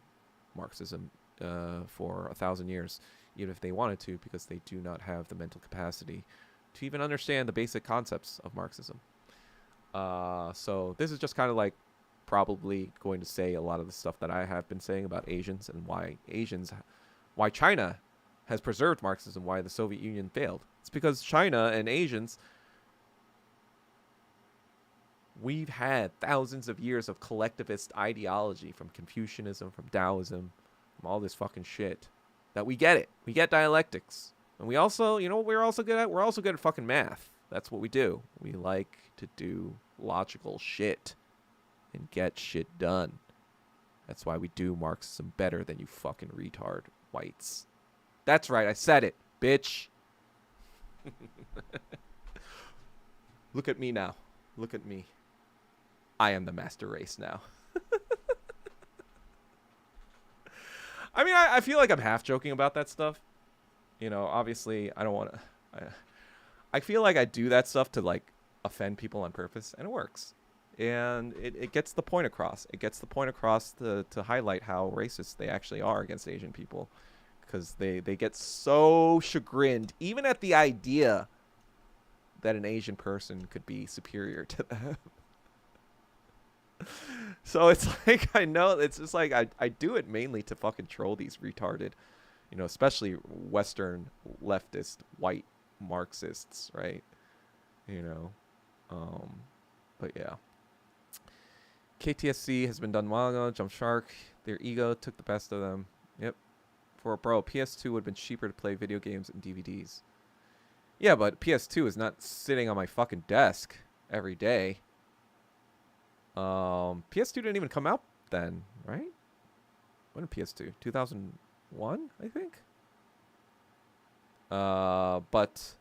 Marxism for 1,000 years, even if they wanted to, because they do not have the mental capacity to even understand the basic concepts of Marxism. So this is just kind of like probably going to say a lot of the stuff that I have been saying about Asians and why China has preserved Marxism, why the Soviet Union failed. It's because China and Asians, we've had thousands of years of collectivist ideology from Confucianism, from Taoism, from all this fucking shit, that we get it. We get dialectics. And we also, you know what we're also good at? We're also good at fucking math. That's what we do. We like to do logical shit and get shit done. That's why we do Marxism better than you fucking retard whites. That's right, I said it, bitch. Look at me now. Look at me. I am the master race now. I mean, I feel like I'm half joking about that stuff. You know, obviously, I don't want to. I feel like I do that stuff to, like, offend people on purpose, and it works. And it gets the point across. It gets the point across to highlight how racist they actually are against Asian people. Because they get so chagrined, even at the idea that an Asian person could be superior to them. So it's like, I know, it's just like, I do it mainly to fucking troll these retarded, you know, especially Western leftist white Marxists, right? You know, but yeah. KTSC has been done a while ago. Jump Shark, their ego took the best of them. Yep. For bro, PS2 would have been cheaper to play video games and DVDs. Yeah, but PS2 is not sitting on my fucking desk every day. PS2 didn't even come out then, right? When did PS2? 2001, I think? But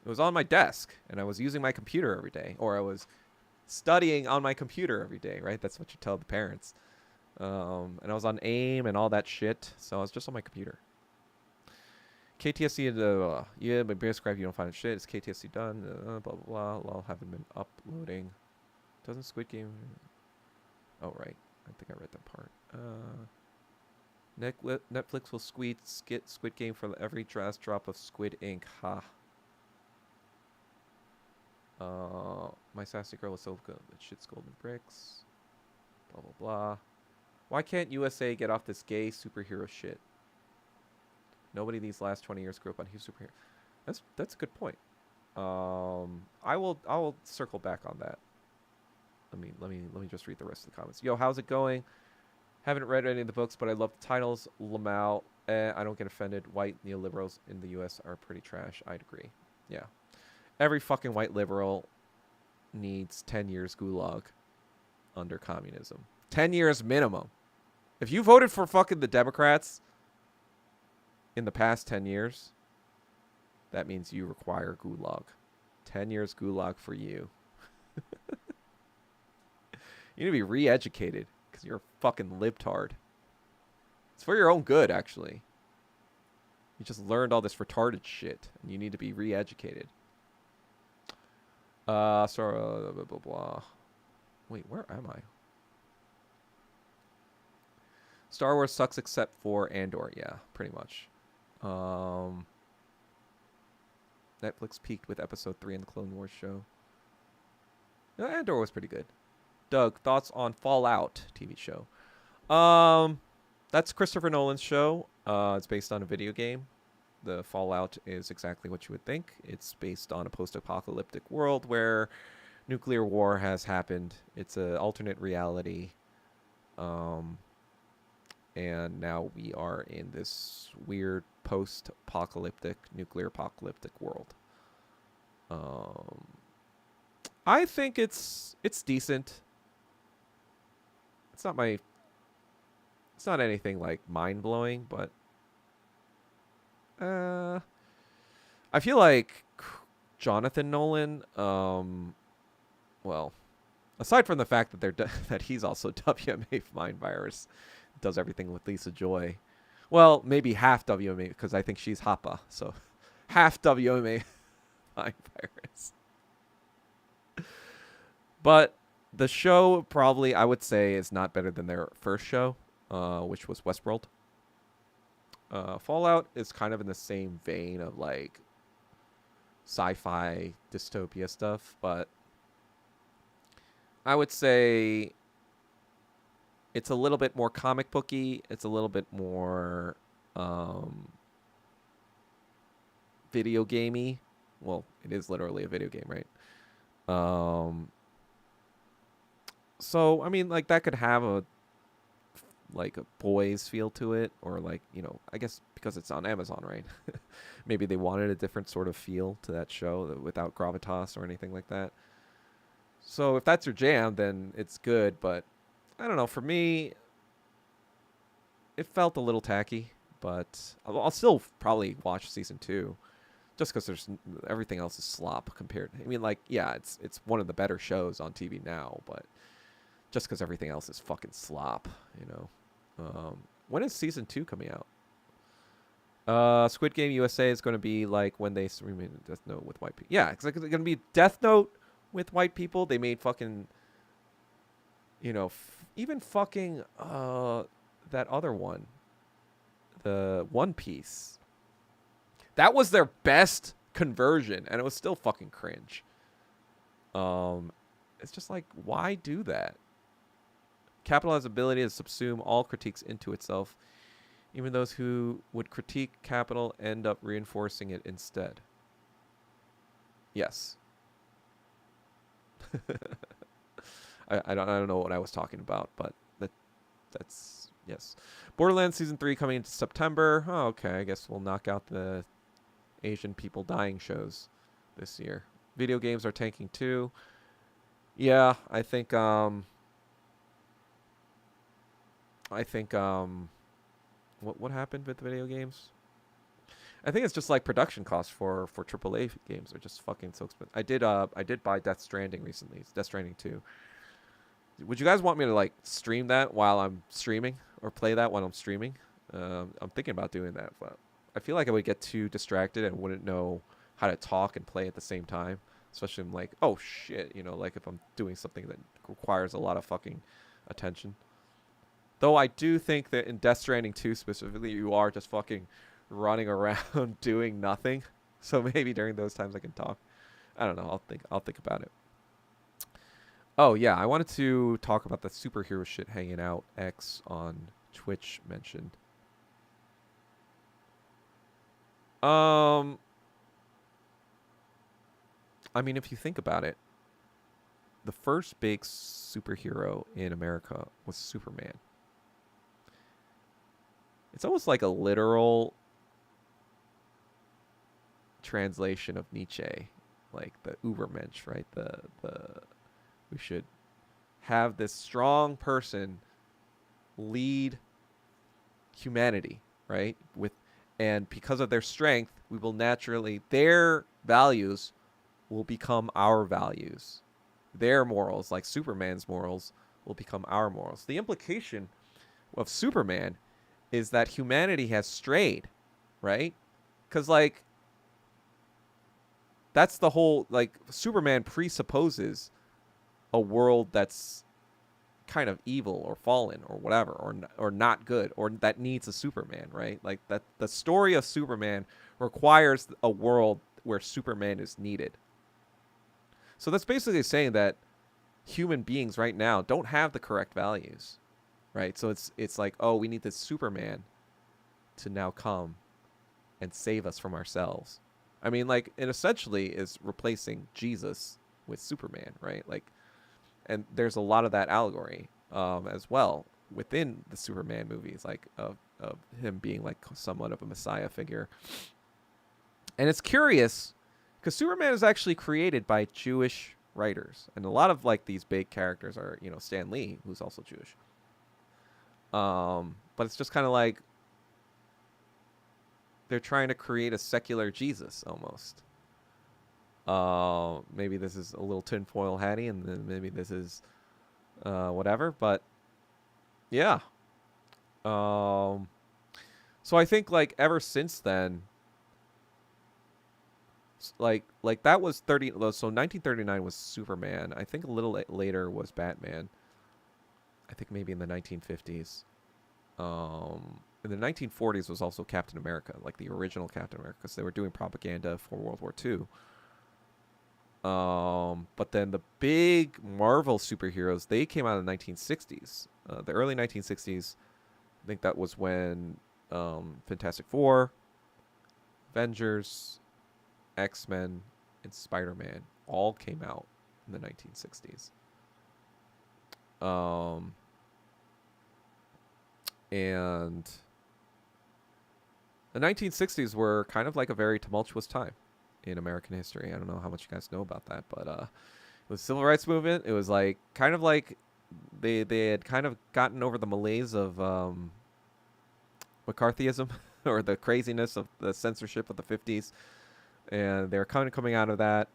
it was on my desk, and I was using my computer every day, or I was studying on my computer every day, right? That's what you tell the parents. And I was on AIM and all that shit, so I was just on my computer. KTSC, yeah, but Bearscribe, you don't find it shit. Is KTSC done? Blah, blah, blah. Lol, haven't been uploading. Doesn't Squid Game... Oh, right. I think I read that part. Netflix will skit Squid Game for every last drop of Squid ink. Ha. My sassy girl is so good. Shit's golden bricks. Blah, blah, blah. Why can't USA get off this gay superhero shit? Nobody these last 20 years grew up on his superhero. That's a good point. I will circle back on that. Let me just read the rest of the comments. Yo, how's it going? Haven't read any of the books, but I love the titles. Lamau. I don't get offended. White neoliberals in the U.S. are pretty trash. I'd agree. Yeah. Every fucking white liberal needs 10 years gulag under communism. 10 years minimum. If you voted for fucking the Democrats in the past 10 years, that means you require gulag. 10 years gulag for you. You need to be re-educated because you're a fucking libtard. It's for your own good, actually. You just learned all this retarded shit, and you need to be re-educated. Blah, blah, blah, blah. Wait, where am I? Star Wars sucks except for Andor. Yeah, pretty much. Netflix peaked with episode 3 in the Clone Wars show. No, Andor was pretty good. Doug, thoughts on Fallout TV show? That's Christopher Nolan's show. It's based on a video game. The Fallout is exactly what you would think. It's based on a post-apocalyptic world where nuclear war has happened. It's an alternate reality. And now we are in this weird post-apocalyptic, nuclear apocalyptic world. I think it's decent. It's not anything like mind-blowing, but I feel like Jonathan Nolan, well, aside from the fact that that he's also WMA Mind Virus, does everything with Lisa Joy. Well, maybe half WMA because I think she's Happa, so half WMA Mind Virus. But the show probably, I would say, is not better than their first show, which was Westworld. Fallout is kind of in the same vein of like sci-fi dystopia stuff, but I would say it's a little bit more comic booky. It's a little bit more video gamey. Well, it is literally a video game, right? So, I mean, like, that could have a boys feel to it, or like, you know, I guess because it's on Amazon, right? Maybe they wanted a different sort of feel to that show without gravitas or anything like that. So if that's your jam, then it's good, but I don't know. For me, it felt a little tacky, but I'll still probably watch season 2 just because everything else is slop compared. I mean, like, yeah, it's one of the better shows on TV now, but just because everything else is fucking slop, you know. When is season 2 coming out? Squid Game USA is going to be like when they stream Death Note with white people. Yeah, it's going to be Death Note with white people. They made fucking, you know, even fucking that other one, the One Piece. That was their best conversion, and it was still fucking cringe. It's just like, why do that? Capital has ability to subsume all critiques into itself. Even those who would critique Capital end up reinforcing it instead. Yes. I don't know what I was talking about, but that's yes. Borderlands Season 3 coming into September. Oh, okay. I guess we'll knock out the Asian people dying shows this year. Video games are tanking too. Yeah, I think what happened with the video games? I think it's just like production costs for AAA games are just fucking so expensive. I did buy Death Stranding recently. It's Death Stranding 2. Would you guys want me to like stream that while I'm streaming or play that while I'm streaming? I'm thinking about doing that, but I feel like I would get too distracted and wouldn't know how to talk and play at the same time. Especially if I'm like, oh shit, like if I'm doing something that requires a lot of fucking attention. Though I do think that in Death Stranding 2 specifically, you are just fucking running around doing nothing. So maybe during those times I can talk. I don't know. I'll think about it. Oh yeah, I wanted to talk about the superhero shit hanging out. X on Twitch mentioned. Um, I mean, if you think about it, the first big superhero in America was Superman. It's almost like a literal translation of Nietzsche, like the Ubermensch, right? The we should have this strong person lead humanity, right? And because of their strength, we will naturally their values will become our values. Their morals, like Superman's morals, will become our morals. The implication of Superman is that humanity has strayed, right? Because like that's the whole like Superman presupposes a world that's kind of evil or fallen or whatever or not good or that needs a Superman, right? Like that the story of Superman requires a world where Superman is needed. So that's basically saying that human beings right now don't have the correct values, right? So it's like, oh, we need this Superman to now come and save us from ourselves. I mean, like it essentially is replacing Jesus with Superman, right? Like, and there's a lot of that allegory as well within the Superman movies, like of him being like somewhat of a messiah figure. And it's curious because Superman is actually created by Jewish writers, and a lot of like these big characters are Stan Lee, who's also Jewish. But it's just kind of like they're trying to create a secular Jesus almost. Maybe this is a little tinfoil hatty, and then maybe this is whatever. But yeah. So I think like ever since then, like that was 30. So 1939 was Superman. I think a little later was Batman. I think maybe in the 1950s. In the 1940s was also Captain America, like the original Captain America, because they were doing propaganda for World War II. But then the big Marvel superheroes, they came out in the 1960s. The early 1960s, I think that was when Fantastic Four, Avengers, X-Men, and Spider-Man all came out in the 1960s. And the 1960s were kind of like a very tumultuous time in American history. I don't know how much you guys know about that, but it was the civil rights movement. It was like kind of like they had kind of gotten over the malaise of McCarthyism or the craziness of the censorship of the 50s, and they're kind of coming out of that,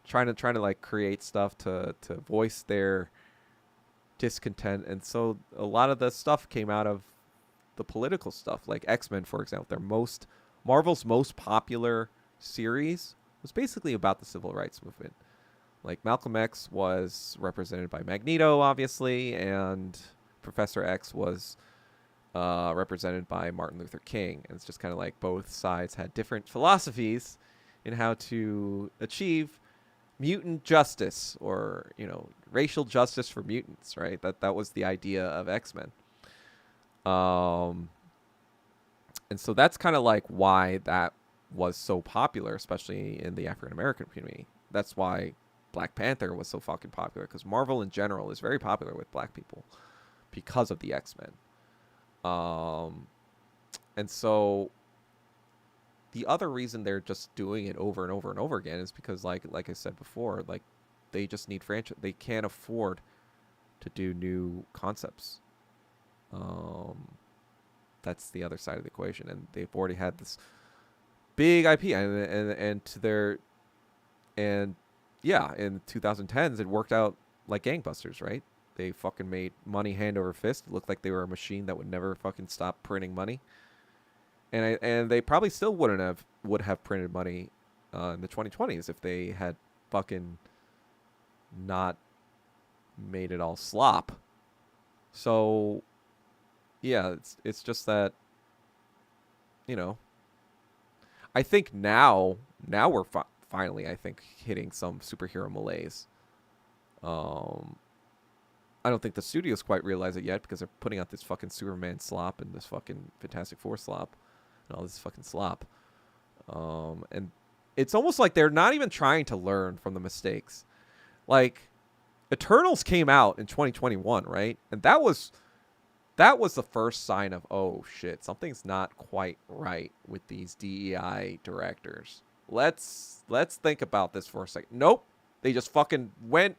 trying to like create stuff to voice their discontent. And so a lot of the stuff came out of the political stuff, like X-Men, for example. Marvel's most popular series was basically about the civil rights movement. Like Malcolm X was represented by Magneto, obviously, and Professor X was represented by Martin Luther King. And it's just kind of like both sides had different philosophies in how to achieve mutant justice, or racial justice for mutants, right? That was the idea of X-Men. And so that's kind of like why that was so popular, especially in the African American community. That's why Black Panther was so fucking popular, because Marvel in general is very popular with black people because of the X-Men. And so the other reason they're just doing it over and over and over again is because like I said before, like they just need franchise. They can't afford to do new concepts. That's the other side of the equation, and they've already had this big IP, and to their and yeah, in 2010s it worked out like gangbusters, right? They fucking made money hand over fist. It looked like they were a machine that would never fucking stop printing money. And they probably still would have printed money in the 2020s if they had fucking not made it all slop. So yeah, it's just that, you know, I think now we're finally, I think, hitting some superhero malaise. Um, I don't think the studios quite realize it yet because they're putting out this fucking Superman slop and this fucking Fantastic Four slop and all this fucking slop. And it's almost like they're not even trying to learn from the mistakes. Like, Eternals came out in 2021, right? And that was the first sign of, oh shit, something's not quite right with these DEI directors. Let's think about this for a second. Nope. They just fucking went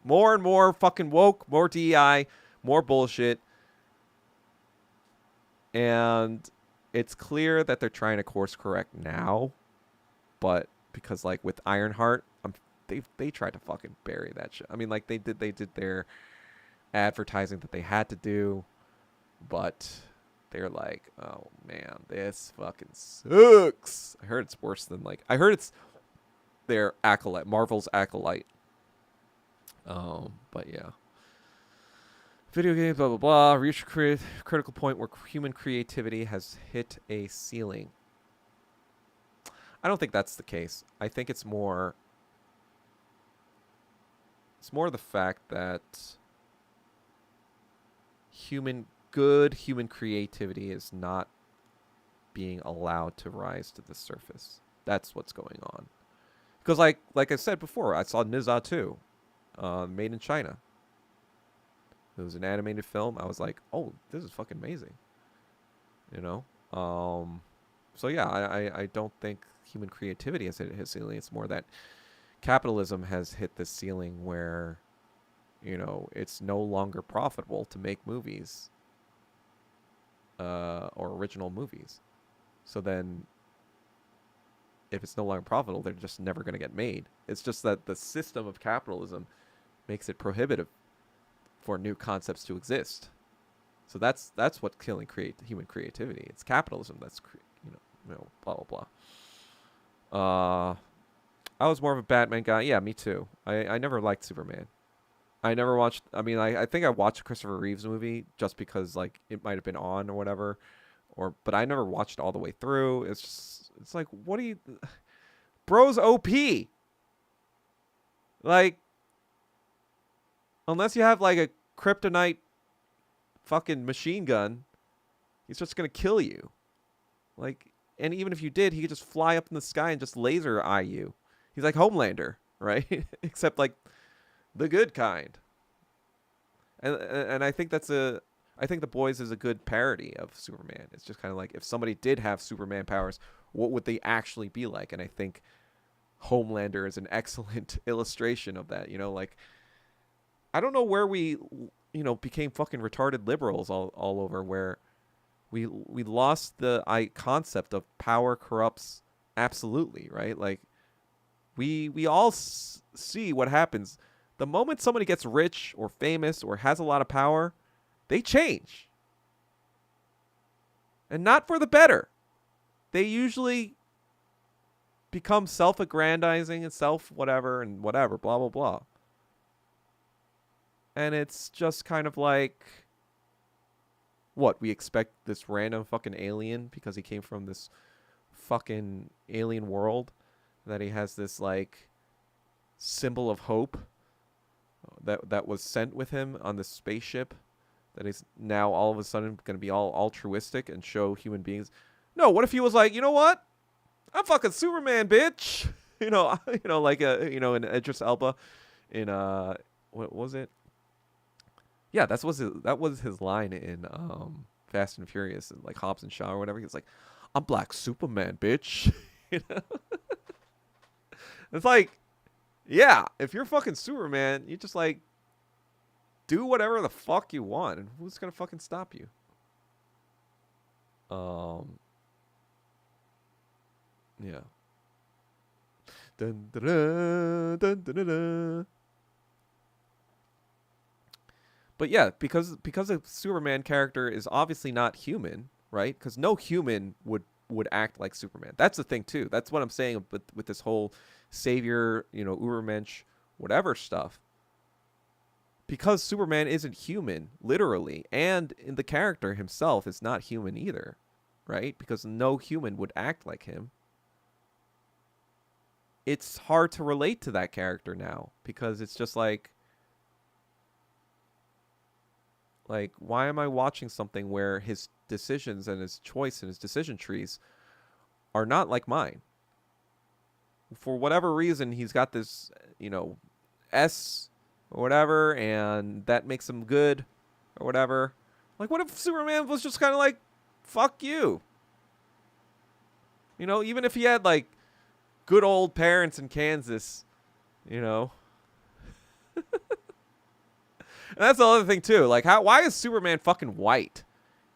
more and more fucking woke, more DEI, more bullshit. And it's clear that they're trying to course correct now, but because like with Ironheart, they tried to fucking bury that shit. I mean, like they did their advertising that they had to do, but they're like, oh man, this fucking sucks. I heard it's worse than I heard it's their Acolyte, Marvel's Acolyte. But yeah. Video games, blah, blah, blah. Reach a critical point where human creativity has hit a ceiling. I don't think that's the case. I think it's more the fact that good human creativity is not being allowed to rise to the surface. That's what's going on. Because like I said before, I saw Niza 2, made in China. It was an animated film. I was like, oh, this is fucking amazing. You know? So yeah, I don't think human creativity has hit his ceiling. It's more that capitalism has hit the ceiling where, you know, it's no longer profitable to make movies or original movies. So then if it's no longer profitable, they're just never going to get made. It's just that the system of capitalism makes it prohibitive for new concepts to exist. So that's what's killing human creativity. It's capitalism that's blah blah blah. I was more of a Batman guy. Yeah, me too. I never liked Superman. I never watched. I mean, I think I watched a Christopher Reeves movie just because like it might have been on or whatever, but I never watched it all the way through. It's like, what do you, bro's OP. Like, unless you have like a kryptonite fucking machine gun, he's just gonna kill you. Like, and even if you did, he could just fly up in the sky and just laser eye you. He's like Homelander, right? Except like the good kind. And I think I think The Boys is a good parody of Superman. It's just kind of like, if somebody did have Superman powers, what would they actually be like? And I think Homelander is an excellent illustration of that. You know, like, I don't know where we, became fucking retarded liberals all over, where we lost the concept of power corrupts absolutely, right? Like, we all see what happens. The moment somebody gets rich or famous or has a lot of power, they change. And not for the better. They usually become self-aggrandizing and self-whatever and whatever, blah, blah, blah. And it's just kind of like, what, we expect this random fucking alien because he came from this fucking alien world, that he has this like symbol of hope that was sent with him on this spaceship, that he's now all of a sudden going to be all altruistic and show human beings. No, what if he was like, you know what? I'm fucking Superman, bitch. Like in Idris Elba in what was it? Yeah, that was his line in Fast and Furious, and like Hobbs and Shaw or whatever. He's like, I'm Black Superman, bitch. It's like, yeah, if you're fucking Superman, you just like do whatever the fuck you want, and who's gonna fucking stop you? Yeah. Dun, dun, dun, dun, dun, dun, dun. But yeah, because a Superman character is obviously not human, right? Because no human would act like Superman. That's the thing too. That's what I'm saying with this whole savior, Ubermensch, whatever stuff. Because Superman isn't human, literally, and in the character himself is not human either, right? Because no human would act like him. It's hard to relate to that character now because it's just like why am I watching something where his decisions and his choice and his decision trees are not like mine? For whatever reason, he's got this, S or whatever, and that makes him good or whatever. Like, what if Superman was just kind of like, fuck you? Even if he had, like, good old parents in Kansas, And that's the other thing, too. Like, why is Superman fucking white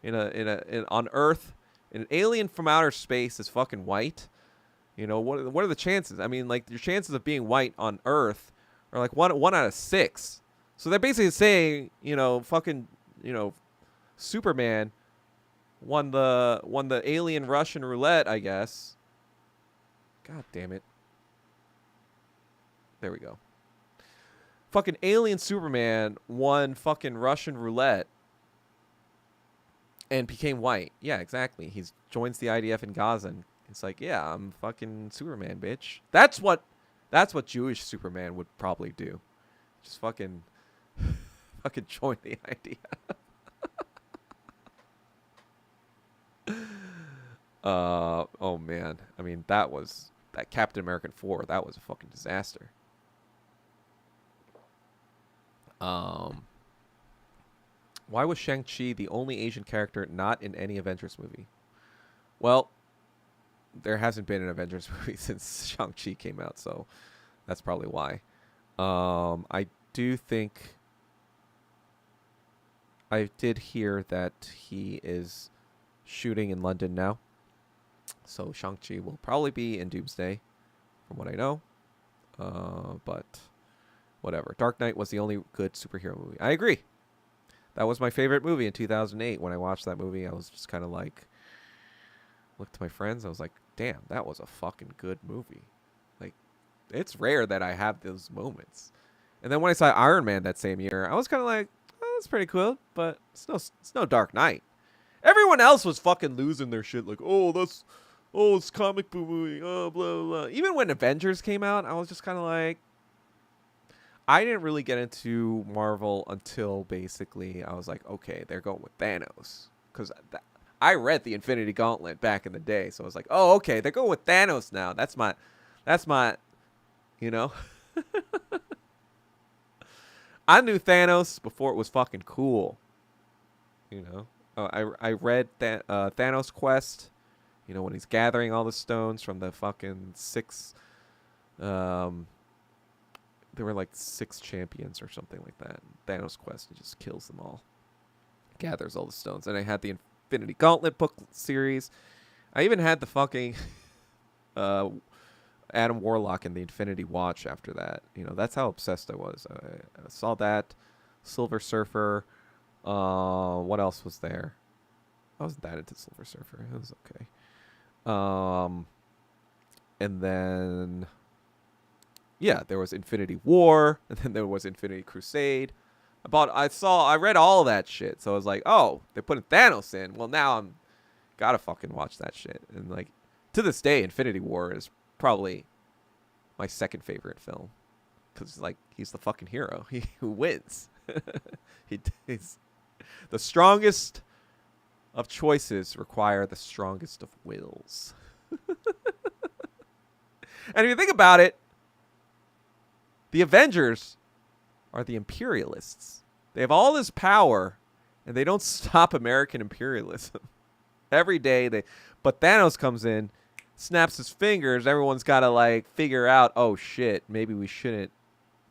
on Earth? An alien from outer space is fucking white. What are the chances? I mean, like, your chances of being white on Earth are like one out of 6. So they're basically saying, Superman won the alien Russian roulette, I guess. God damn it. There we go. Fucking alien Superman won fucking Russian roulette and became white. Yeah, exactly. He joins the IDF in Gaza and it's like, yeah, I'm fucking Superman, bitch. That's what Jewish Superman would probably do. Just fucking join the idea. Oh man. I mean, that Captain America 4, that was a fucking disaster. Why was Shang-Chi the only Asian character not in any Avengers movie? Well, there hasn't been an Avengers movie since Shang-Chi came out, so that's probably why. I do think I did hear that he is shooting in London now. So Shang-Chi will probably be in Doomsday, from what I know. But whatever. Dark Knight was the only good superhero movie. I agree. That was my favorite movie in 2008. When I watched that movie, I was just kind of like, looked to my friends. I was like, damn, that was a fucking good movie. Like, it's rare that I have those moments. And then when I saw Iron Man that same year, I was kind of like, oh, that's pretty cool, but it's no Dark Knight. Everyone else was fucking losing their shit. Like, it's comic book movie. Oh, blah, blah, blah. Even when Avengers came out, I was just kind of like, I didn't really get into Marvel until basically I was like, okay, they're going with Thanos. Because I read the Infinity Gauntlet back in the day. So I was like, oh, okay, they're going with Thanos now. That's my, I knew Thanos before it was fucking cool. I read Thanos Quest, when he's gathering all the stones from the fucking 6, there were like 6 champions or something like that. Thanos Quest, he just kills them all. Gathers all the stones. And I had the Infinity Gauntlet book series. I even had the fucking Adam Warlock and the Infinity Watch after that. That's how obsessed I was. I saw that. Silver Surfer. What else was there? I wasn't that into Silver Surfer. It was okay. And then, yeah, there was Infinity War, and then there was Infinity Crusade. I read all that shit, so I was like, oh, they're putting Thanos in. Well, now I'm gotta fucking watch that shit. And like, to this day, Infinity War is probably my second favorite film, because like he's the fucking hero. Who wins. He's the strongest of choices require the strongest of wills. And if you think about it, the Avengers are the imperialists. They have all this power, and they don't stop American imperialism. Every day, but Thanos comes in, snaps his fingers. Everyone's got to like figure out, oh shit, maybe we shouldn't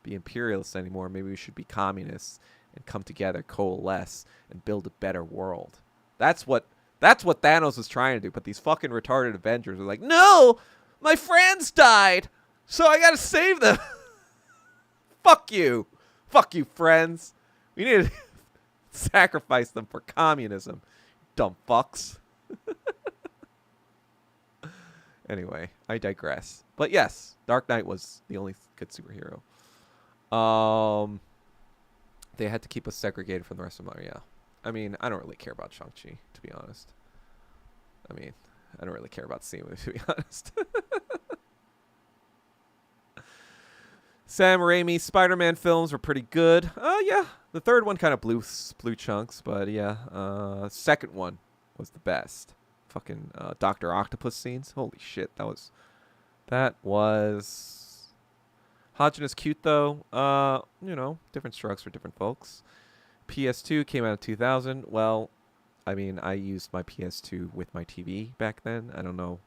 be imperialists anymore. Maybe we should be communists and come together, coalesce, and build a better world. That's what Thanos was trying to do. But these fucking retarded Avengers are like, no, My friends died, so I gotta save them. Fuck you. Fuck you, friends. We need to sacrifice them for communism. Dumb fucks. Anyway, I digress. But yes, Dark Knight was the only good superhero. They had to keep us segregated from the rest of them. Yeah. I mean, I don't really care about Shang-Chi, to be honest. I mean, I don't really care about Simu, to be honest. Sam Raimi's Spider-Man films were pretty good. Yeah. The third one kind of blew chunks, but yeah. Second one was the best. Fucking Dr. Octopus scenes. Holy shit, that was Hodgkin is cute though. You know, different strokes for different folks. PS2 came out in 2000. Well, I mean, I used my PS2 with my TV back then. I don't know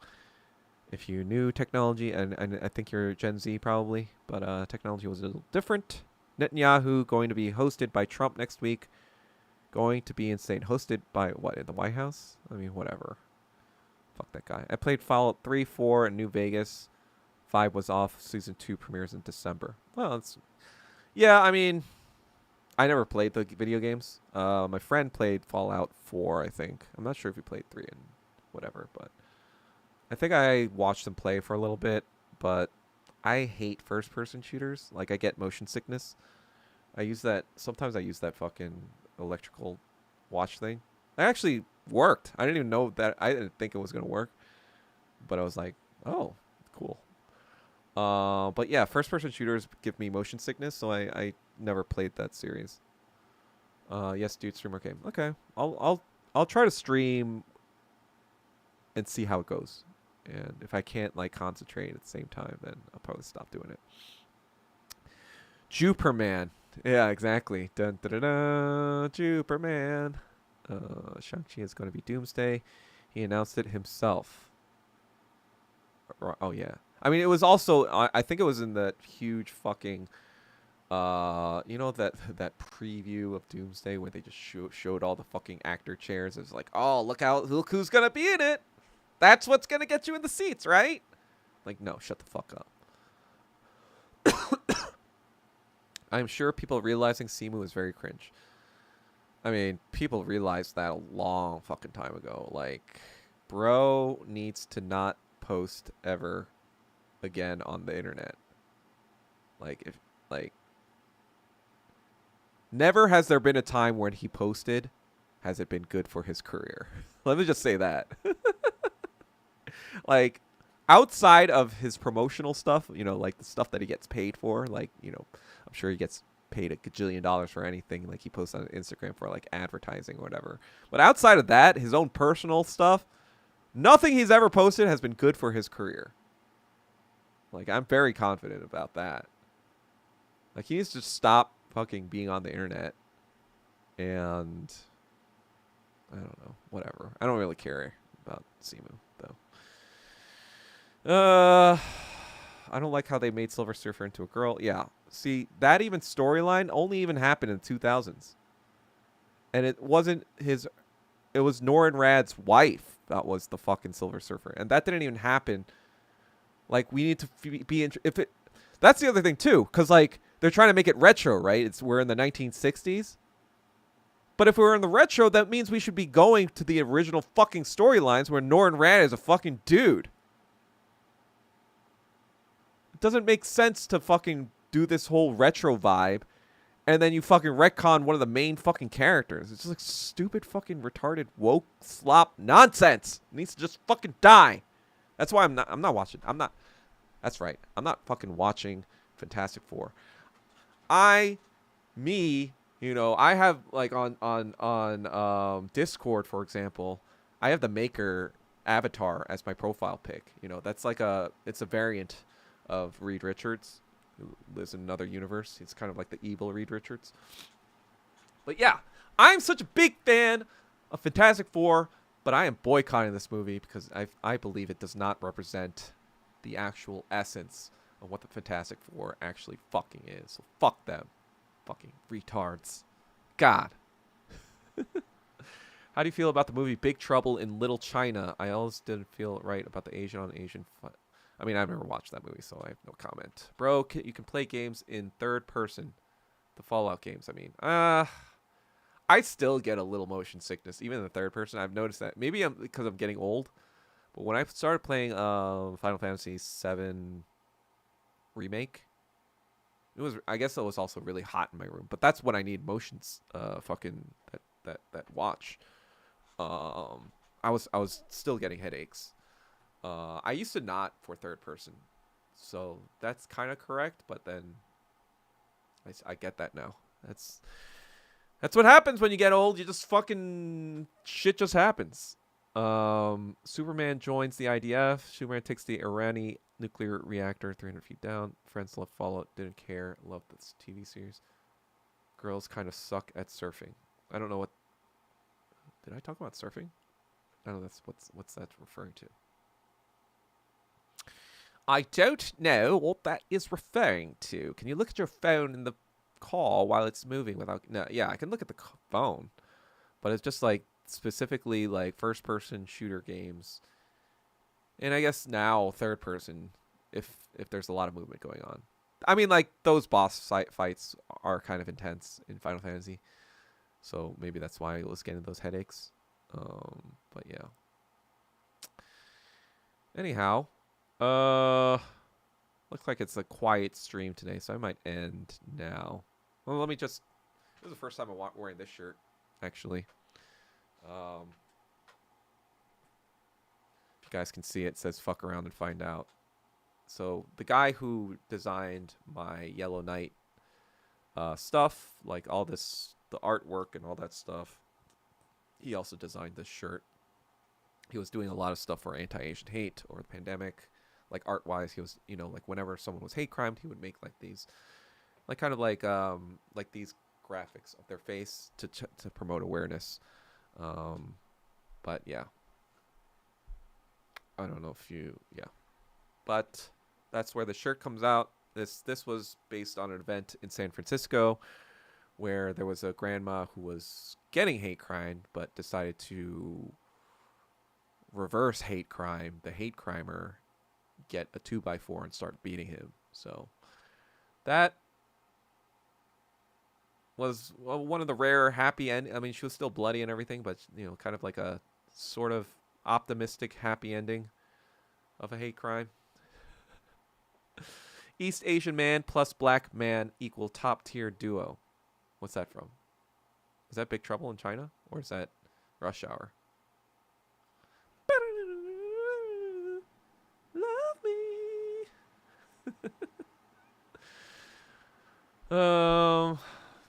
if you knew technology, and I think you're Gen Z probably, but technology was a little different. Netanyahu going to be hosted by Trump next week. Going to be insane. Hosted by what, in the White House? I mean, whatever. Fuck that guy. I played Fallout 3, 4 in New Vegas. 5 was off. Season 2 premieres in December. Well, it's... Yeah, I mean... I never played the video games. My friend played Fallout 4, I think. I'm not sure if he played 3 and whatever, but... I think I watched him play for a little bit, but I hate first-person shooters. Like, I get motion sickness. Sometimes I use that fucking electrical watch thing. It actually worked. I didn't even know that. I didn't think it was going to work. But I was like, oh, cool. But yeah, first-person shooters give me motion sickness, so I never played that series. Yes, dude, streamer game. Okay, I'll try to stream and see how it goes. And if I can't like concentrate at the same time, then I'll probably stop doing it. Juperman. Yeah, exactly. Dun dun dun dun. Juperman. Shang-Chi is going to be Doomsday. He announced it himself. Oh yeah. I mean, it was also. I think it was in that huge fucking. You know that preview of Doomsday where they just showed all the fucking actor chairs. It was like, oh, look who's gonna be in it. That's what's gonna get you in the seats, right? Like, no, shut the fuck up. I'm sure people realizing Simu is very cringe. I mean, people realized that a long fucking time ago. Like, bro needs to not post ever again on the internet. Never has there been a time when he posted has it been good for his career. Let me just say that. Like, outside of his promotional stuff, you know, like the stuff that he gets paid for, like, you know, I'm sure he gets paid $1 gajillion for anything like he posts on Instagram for like advertising or whatever. But outside of that, his own personal stuff, nothing he's ever posted has been good for his career. Like, I'm very confident about that. Like, he needs to stop fucking being on the internet. And I don't know, whatever. I don't really care about Simu though. I don't like how they made Silver Surfer into a girl. Yeah. See, that even storyline only even happened in the 2000s. And it wasn't his... It was Norin Rad's wife that was the fucking Silver Surfer. And that didn't even happen. Like, we need to be... If it... That's the other thing, too. Because, like, they're trying to make it retro, right? We're in the 1960s. But if we're in the retro, that means we should be going to the original fucking storylines where Norin Rad is a fucking dude. Doesn't make sense to fucking do this whole retro vibe and then you fucking retcon one of the main fucking characters. It's just like stupid fucking retarded woke slop nonsense. It needs to just fucking die. That's why I'm not watching. That's right. I'm not fucking watching Fantastic Four. You know, I have like on Discord, for example, I have the Maker avatar as my profile pic. You know, that's like it's a variant of Reed Richards, who lives in another universe. He's kind of like the evil Reed Richards. But yeah, I'm such a big fan of Fantastic Four, but I am boycotting this movie because I believe it does not represent the actual essence of what the Fantastic Four actually fucking is. So fuck them. Fucking retards. God. How do you feel about the movie Big Trouble in Little China? I always didn't feel right about the Asian on Asian fight. I mean, I've never watched that movie, so I have no comment. Bro, you can play games in third person. The Fallout games, I mean. I still get a little motion sickness, even in the third person. I've noticed that. Maybe because I'm getting old. But when I started playing Final Fantasy VII Remake, I guess it was also really hot in my room. But that's when I need motions. That watch. I was still getting headaches. I used to not for third person, so that's kind of correct. But then I get that now. That's what happens when you get old. You just fucking shit just happens. Superman joins the IDF. Superman takes the Irani nuclear reactor 300 feet down. Friends love Fallout. Didn't care. Love this TV series. Girls kind of suck at surfing. I don't know what. Did I talk about surfing? I don't know. That's what's that referring to. I don't know what that is referring to. Can you look at your phone in the call while it's moving without? No, yeah, I can look at the phone, but it's just like specifically like first person shooter games, and I guess now third person if there's a lot of movement going on. I mean, like those boss fights are kind of intense in Final Fantasy, so maybe that's why I was getting those headaches. But yeah. Anyhow, looks like it's a quiet stream today, so I might end now. Well, let me just. This is the first time I'm wearing this shirt, actually. If you guys can see it, says "fuck around and find out." So the guy who designed my Yellow Knight stuff, like all this, the artwork and all that stuff, he also designed this shirt. He was doing a lot of stuff for anti-Asian hate or the pandemic, like art-wise. He was, like whenever someone was hate crimed, he would make like these, like kind of like these graphics of their face to promote awareness. But yeah, I don't know if but that's where the shirt comes out. This was based on an event in San Francisco where there was a grandma who was getting hate crime but decided to reverse hate crime, the hate crimer get a 2x4 and start beating him. So that was one of the rare happy end. I mean, she was still bloody and everything, but kind of like a sort of optimistic happy ending of a hate crime. East Asian man plus black man equal top tier duo. What's that from? Is that Big Trouble in China or is that Rush Hour? Love me.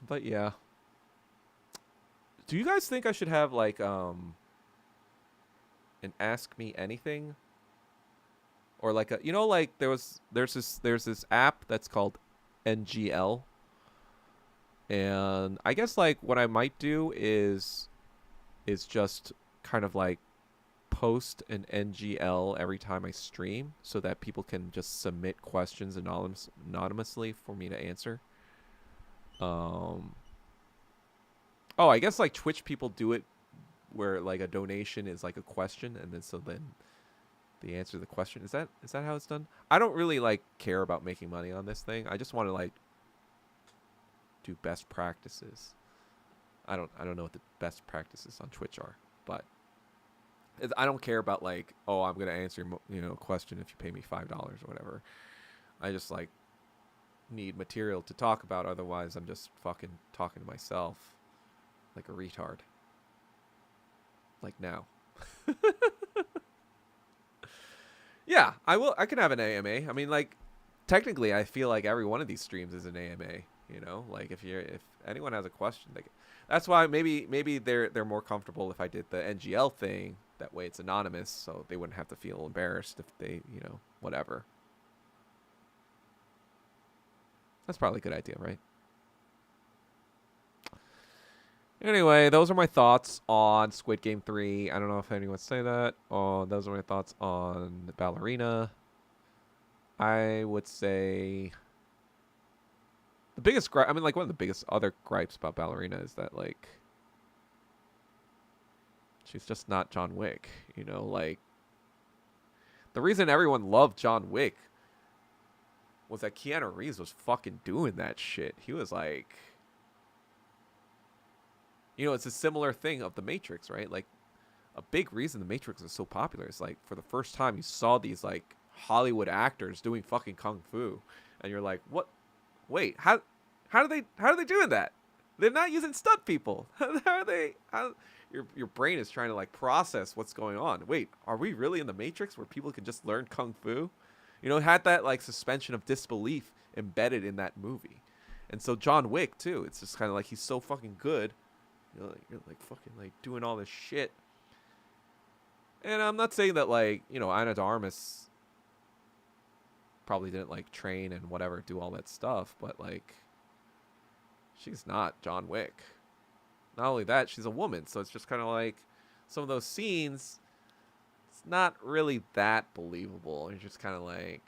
But yeah. Do you guys think I should have like an Ask Me Anything? Or like like there's this app that's called NGL. And I guess like what I might do is just kind of like post an NGL every time I stream so that people can just submit questions anonymously for me to answer. Oh, I guess like Twitch people do it where like a donation is like a question and then the answer to the question. Is that how it's done? I don't really like care about making money on this thing. I just want to like do best practices. I don't know what the best practices on Twitch are, but I don't care about like, oh, I'm gonna answer a question if you pay me $5 or whatever. I just like need material to talk about. Otherwise, I'm just fucking talking to myself like a retard. Like now. Yeah, I will. I can have an AMA. I mean, like, technically, I feel like every one of these streams is an AMA. Like if anyone has a question, that's why maybe they're more comfortable if I did the NGL thing. That way, it's anonymous, so they wouldn't have to feel embarrassed if they, whatever. That's probably a good idea, right? Anyway, those are my thoughts on Squid Game 3. I don't know if anyone say that. Those are my thoughts on Ballerina. I would say the biggest gripe, I mean, like one of the biggest other gripes about Ballerina is that like she's just not John Wick, like The reason everyone loved John Wick was that Keanu Reeves was fucking doing that shit. He was like, it's a similar thing of The Matrix, right? Like, a big reason The Matrix is so popular is like, for the first time, you saw these like Hollywood actors doing fucking kung fu, and you're like, what? Wait, how are they doing that? They're not using stunt people. How are they? Your brain is trying to like process what's going on. Wait, are we really in the Matrix where people can just learn kung fu? It had that like suspension of disbelief embedded in that movie. And so John Wick too, it's just kind of like he's so fucking good. You're like fucking like doing all this shit. And I'm not saying that like, Ana de Armas probably didn't like train and whatever, do all that stuff, but like she's not John Wick. Not only that, she's a woman, so it's just kind of like some of those scenes, it's not really that believable. You're just kind of like,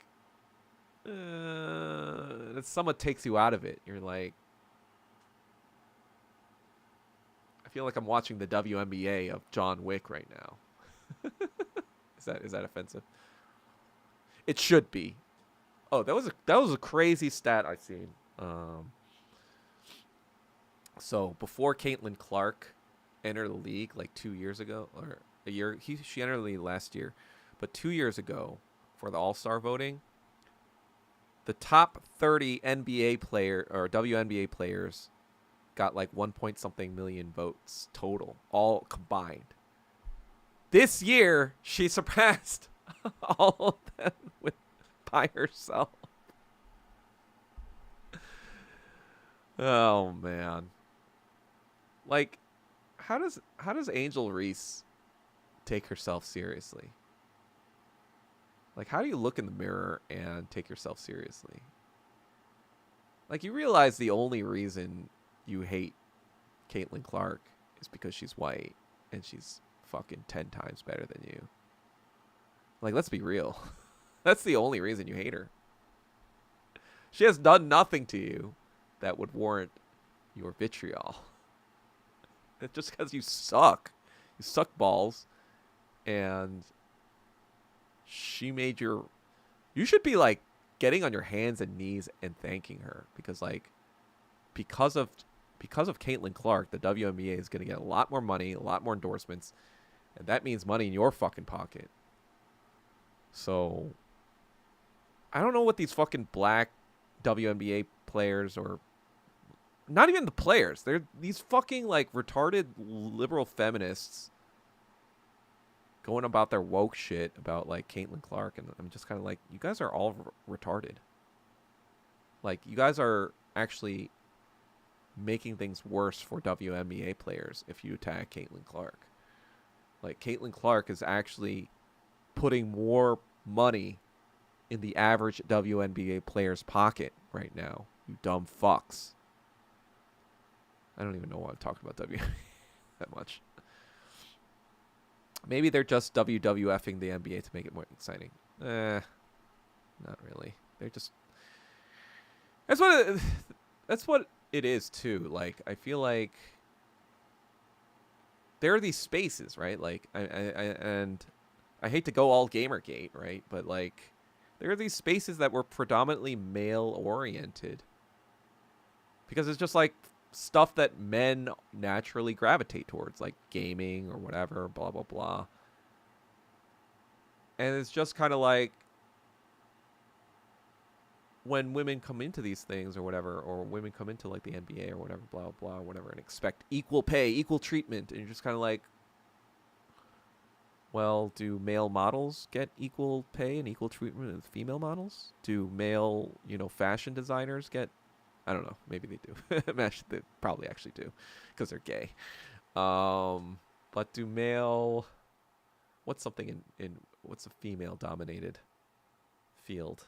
someone takes you out of it. You're like, I feel like I'm watching the WNBA of John Wick right now. Is that offensive? It should be. Oh, that was a crazy stat I seen. So before Caitlin Clark entered the league like 2 years ago, or a year, she entered the league last year, but 2 years ago for the All-Star voting, the top 30 NBA player or WNBA players got like 1 point something million votes total, all combined. This year, she surpassed all of them by herself. Oh man. Like, how does Angel Reese take herself seriously? Like, how do you look in the mirror and take yourself seriously? Like, you realize the only reason you hate Caitlin Clark is because she's white and she's fucking 10 times better than you. Like, let's be real. That's the only reason you hate her. She has done nothing to you that would warrant your vitriol. It's just because you suck. You suck balls. And she made you should be like getting on your hands and knees and thanking her, because like because of Caitlin Clark, the WNBA is going to get a lot more money, a lot more endorsements, and that means money in your fucking pocket. So I don't know what these fucking black WNBA players, or not even the players, they're these fucking like retarded liberal feminists going about their woke shit about like Caitlin Clark, and I'm just kind of like, you guys are all retarded. Like, you guys are actually making things worse for WNBA players if you attack Caitlin Clark. Like, Caitlin Clark is actually putting more money in the average WNBA player's pocket right now. You dumb fucks. I don't even know why I'm talking about WNBA that much. Maybe they're just WWFing the NBA to make it more exciting. Not really. They're just... That's what it is, too. Like, I feel like there are these spaces, right? Like, I hate to go all Gamergate, right? But, like, there are these spaces that were predominantly male-oriented. Because it's just, like, stuff that men naturally gravitate towards, like gaming or whatever, blah, blah, blah. And it's just kind of like, when women come into these things or whatever, or women come into like the NBA or whatever, blah, blah, whatever, and expect equal pay, equal treatment, and you're just kind of like, well, do male models get equal pay and equal treatment with female models? Do male, fashion designers get... I don't know. Maybe they do. They probably actually do, because they're gay. But do male... What's something in what's a female-dominated field?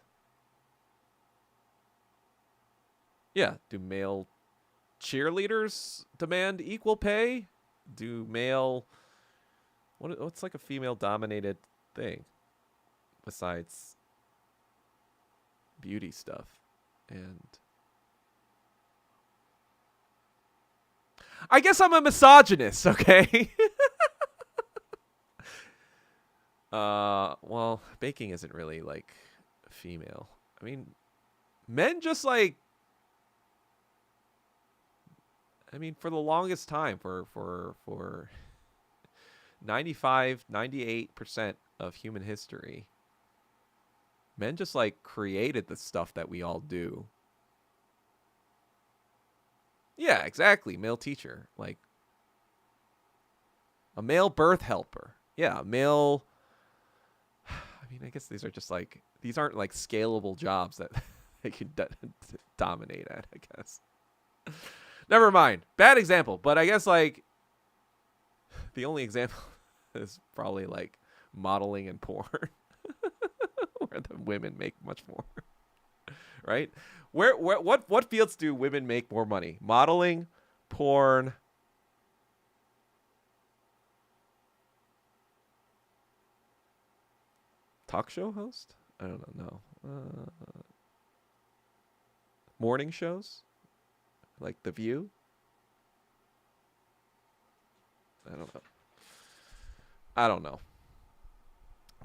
Yeah. Do male cheerleaders demand equal pay? Do male... What's like a female-dominated thing besides beauty stuff and... I guess I'm a misogynist, okay? Well, baking isn't really like female. I mean, men just like, I mean, for the longest time, for 95, 98% of human history, men just like created the stuff that we all do. Yeah, exactly. Male teacher, like a male birth helper. Yeah, a male. I mean, I guess these are just like, these aren't like scalable jobs that they can dominate at, I guess. Never mind. Bad example, but I guess like the only example is probably like modeling and porn, where the women make much more, right? What fields do women make more money? Modeling, porn, talk show host? I don't know. Morning shows like The View. I don't know. I don't know.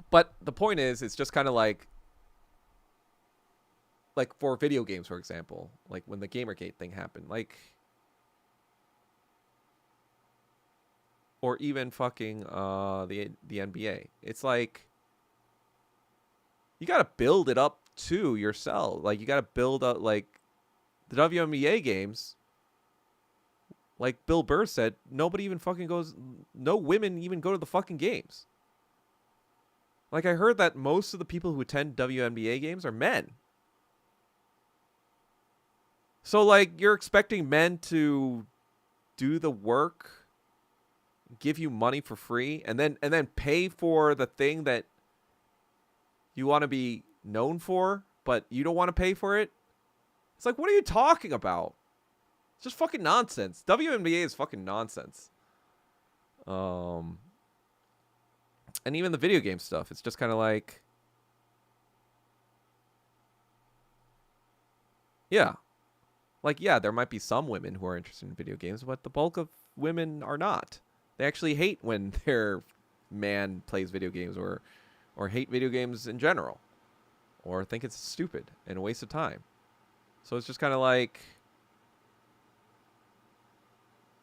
But the point is, it's just kind of like for video games, for example, like when the Gamergate thing happened, like, or even fucking the NBA. It's like you got to build it up to yourself. Like you got to build up like the WNBA games. Like Bill Burr said, nobody even fucking goes. No women even go to the fucking games. Like I heard that most of the people who attend WNBA games are men. So like you're expecting men to do the work, give you money for free, and then pay for the thing that you want to be known for, but you don't want to pay for it. It's like, what are you talking about? It's just fucking nonsense. WNBA is fucking nonsense. And even the video game stuff, it's just kind of like, yeah. Like, yeah, there might be some women who are interested in video games, but the bulk of women are not. They actually hate when their man plays video games or hate video games in general or think it's stupid and a waste of time. So it's just kind of like,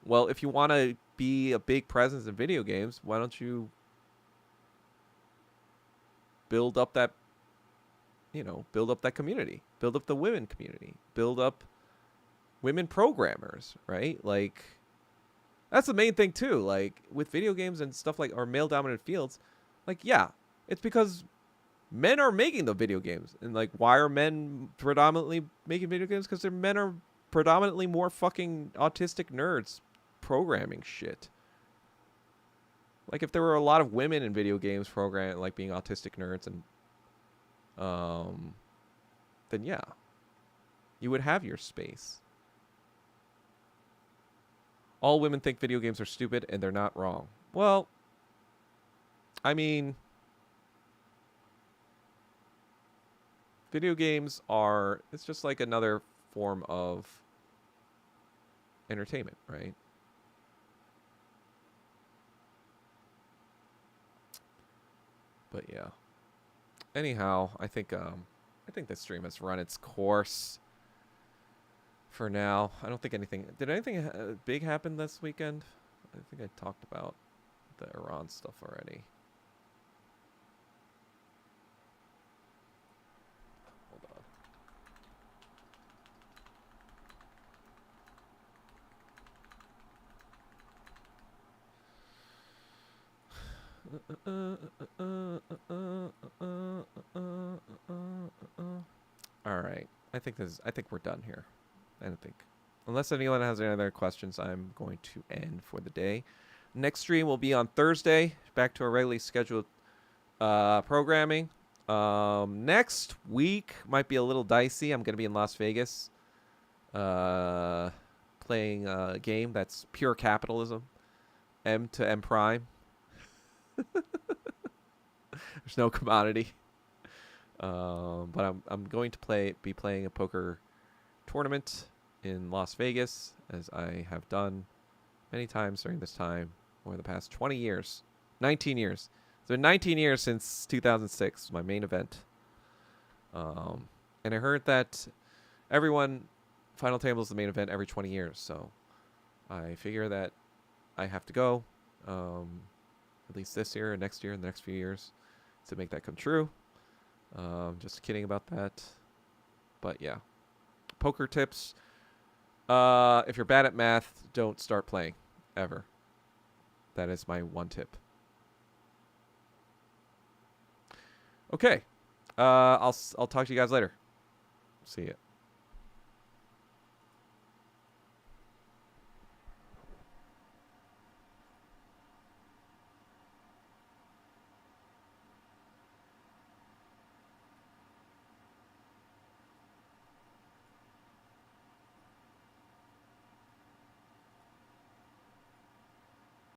well, if you want to be a big presence in video games, why don't you build up that, build up that community, build up the women community, build up women programmers, right? Like, that's the main thing too. Like with video games and stuff like, or male dominant fields, like, yeah, it's because men are making the video games. And like, why are men predominantly making video games? Because their men are predominantly more fucking autistic nerds programming shit. Like if there were a lot of women in video games programming, like being autistic nerds, and then yeah, you would have your space. All women think video games are stupid, and they're not wrong. Well, I mean, video games are, it's just like another form of entertainment, right? But yeah. Anyhow, I think this stream has run its course for now. I don't think anything, did anything big happen this weekend? I think I talked about the Iran stuff already. All right. I think we're done here. I don't think. Unless anyone has any other questions, I'm going to end for the day. Next stream will be on Thursday. Back to our regularly scheduled programming. Next week might be a little dicey. I'm going to be in Las Vegas playing a game that's pure capitalism. M to M prime. There's no commodity. But I'm going to be playing a poker tournament in Las Vegas, as I have done many times during this time over the past 20 years. 19 years. been 19 years since 2006, my main event. And I heard that Final Table is the main event every 20 years. So I figure that I have to go, at least this year or next year and the next few years to make that come true. Just kidding about that. But yeah. Poker tips. If you're bad at math, don't start playing ever. That is my one tip. Okay. I'll talk to you guys later. See ya.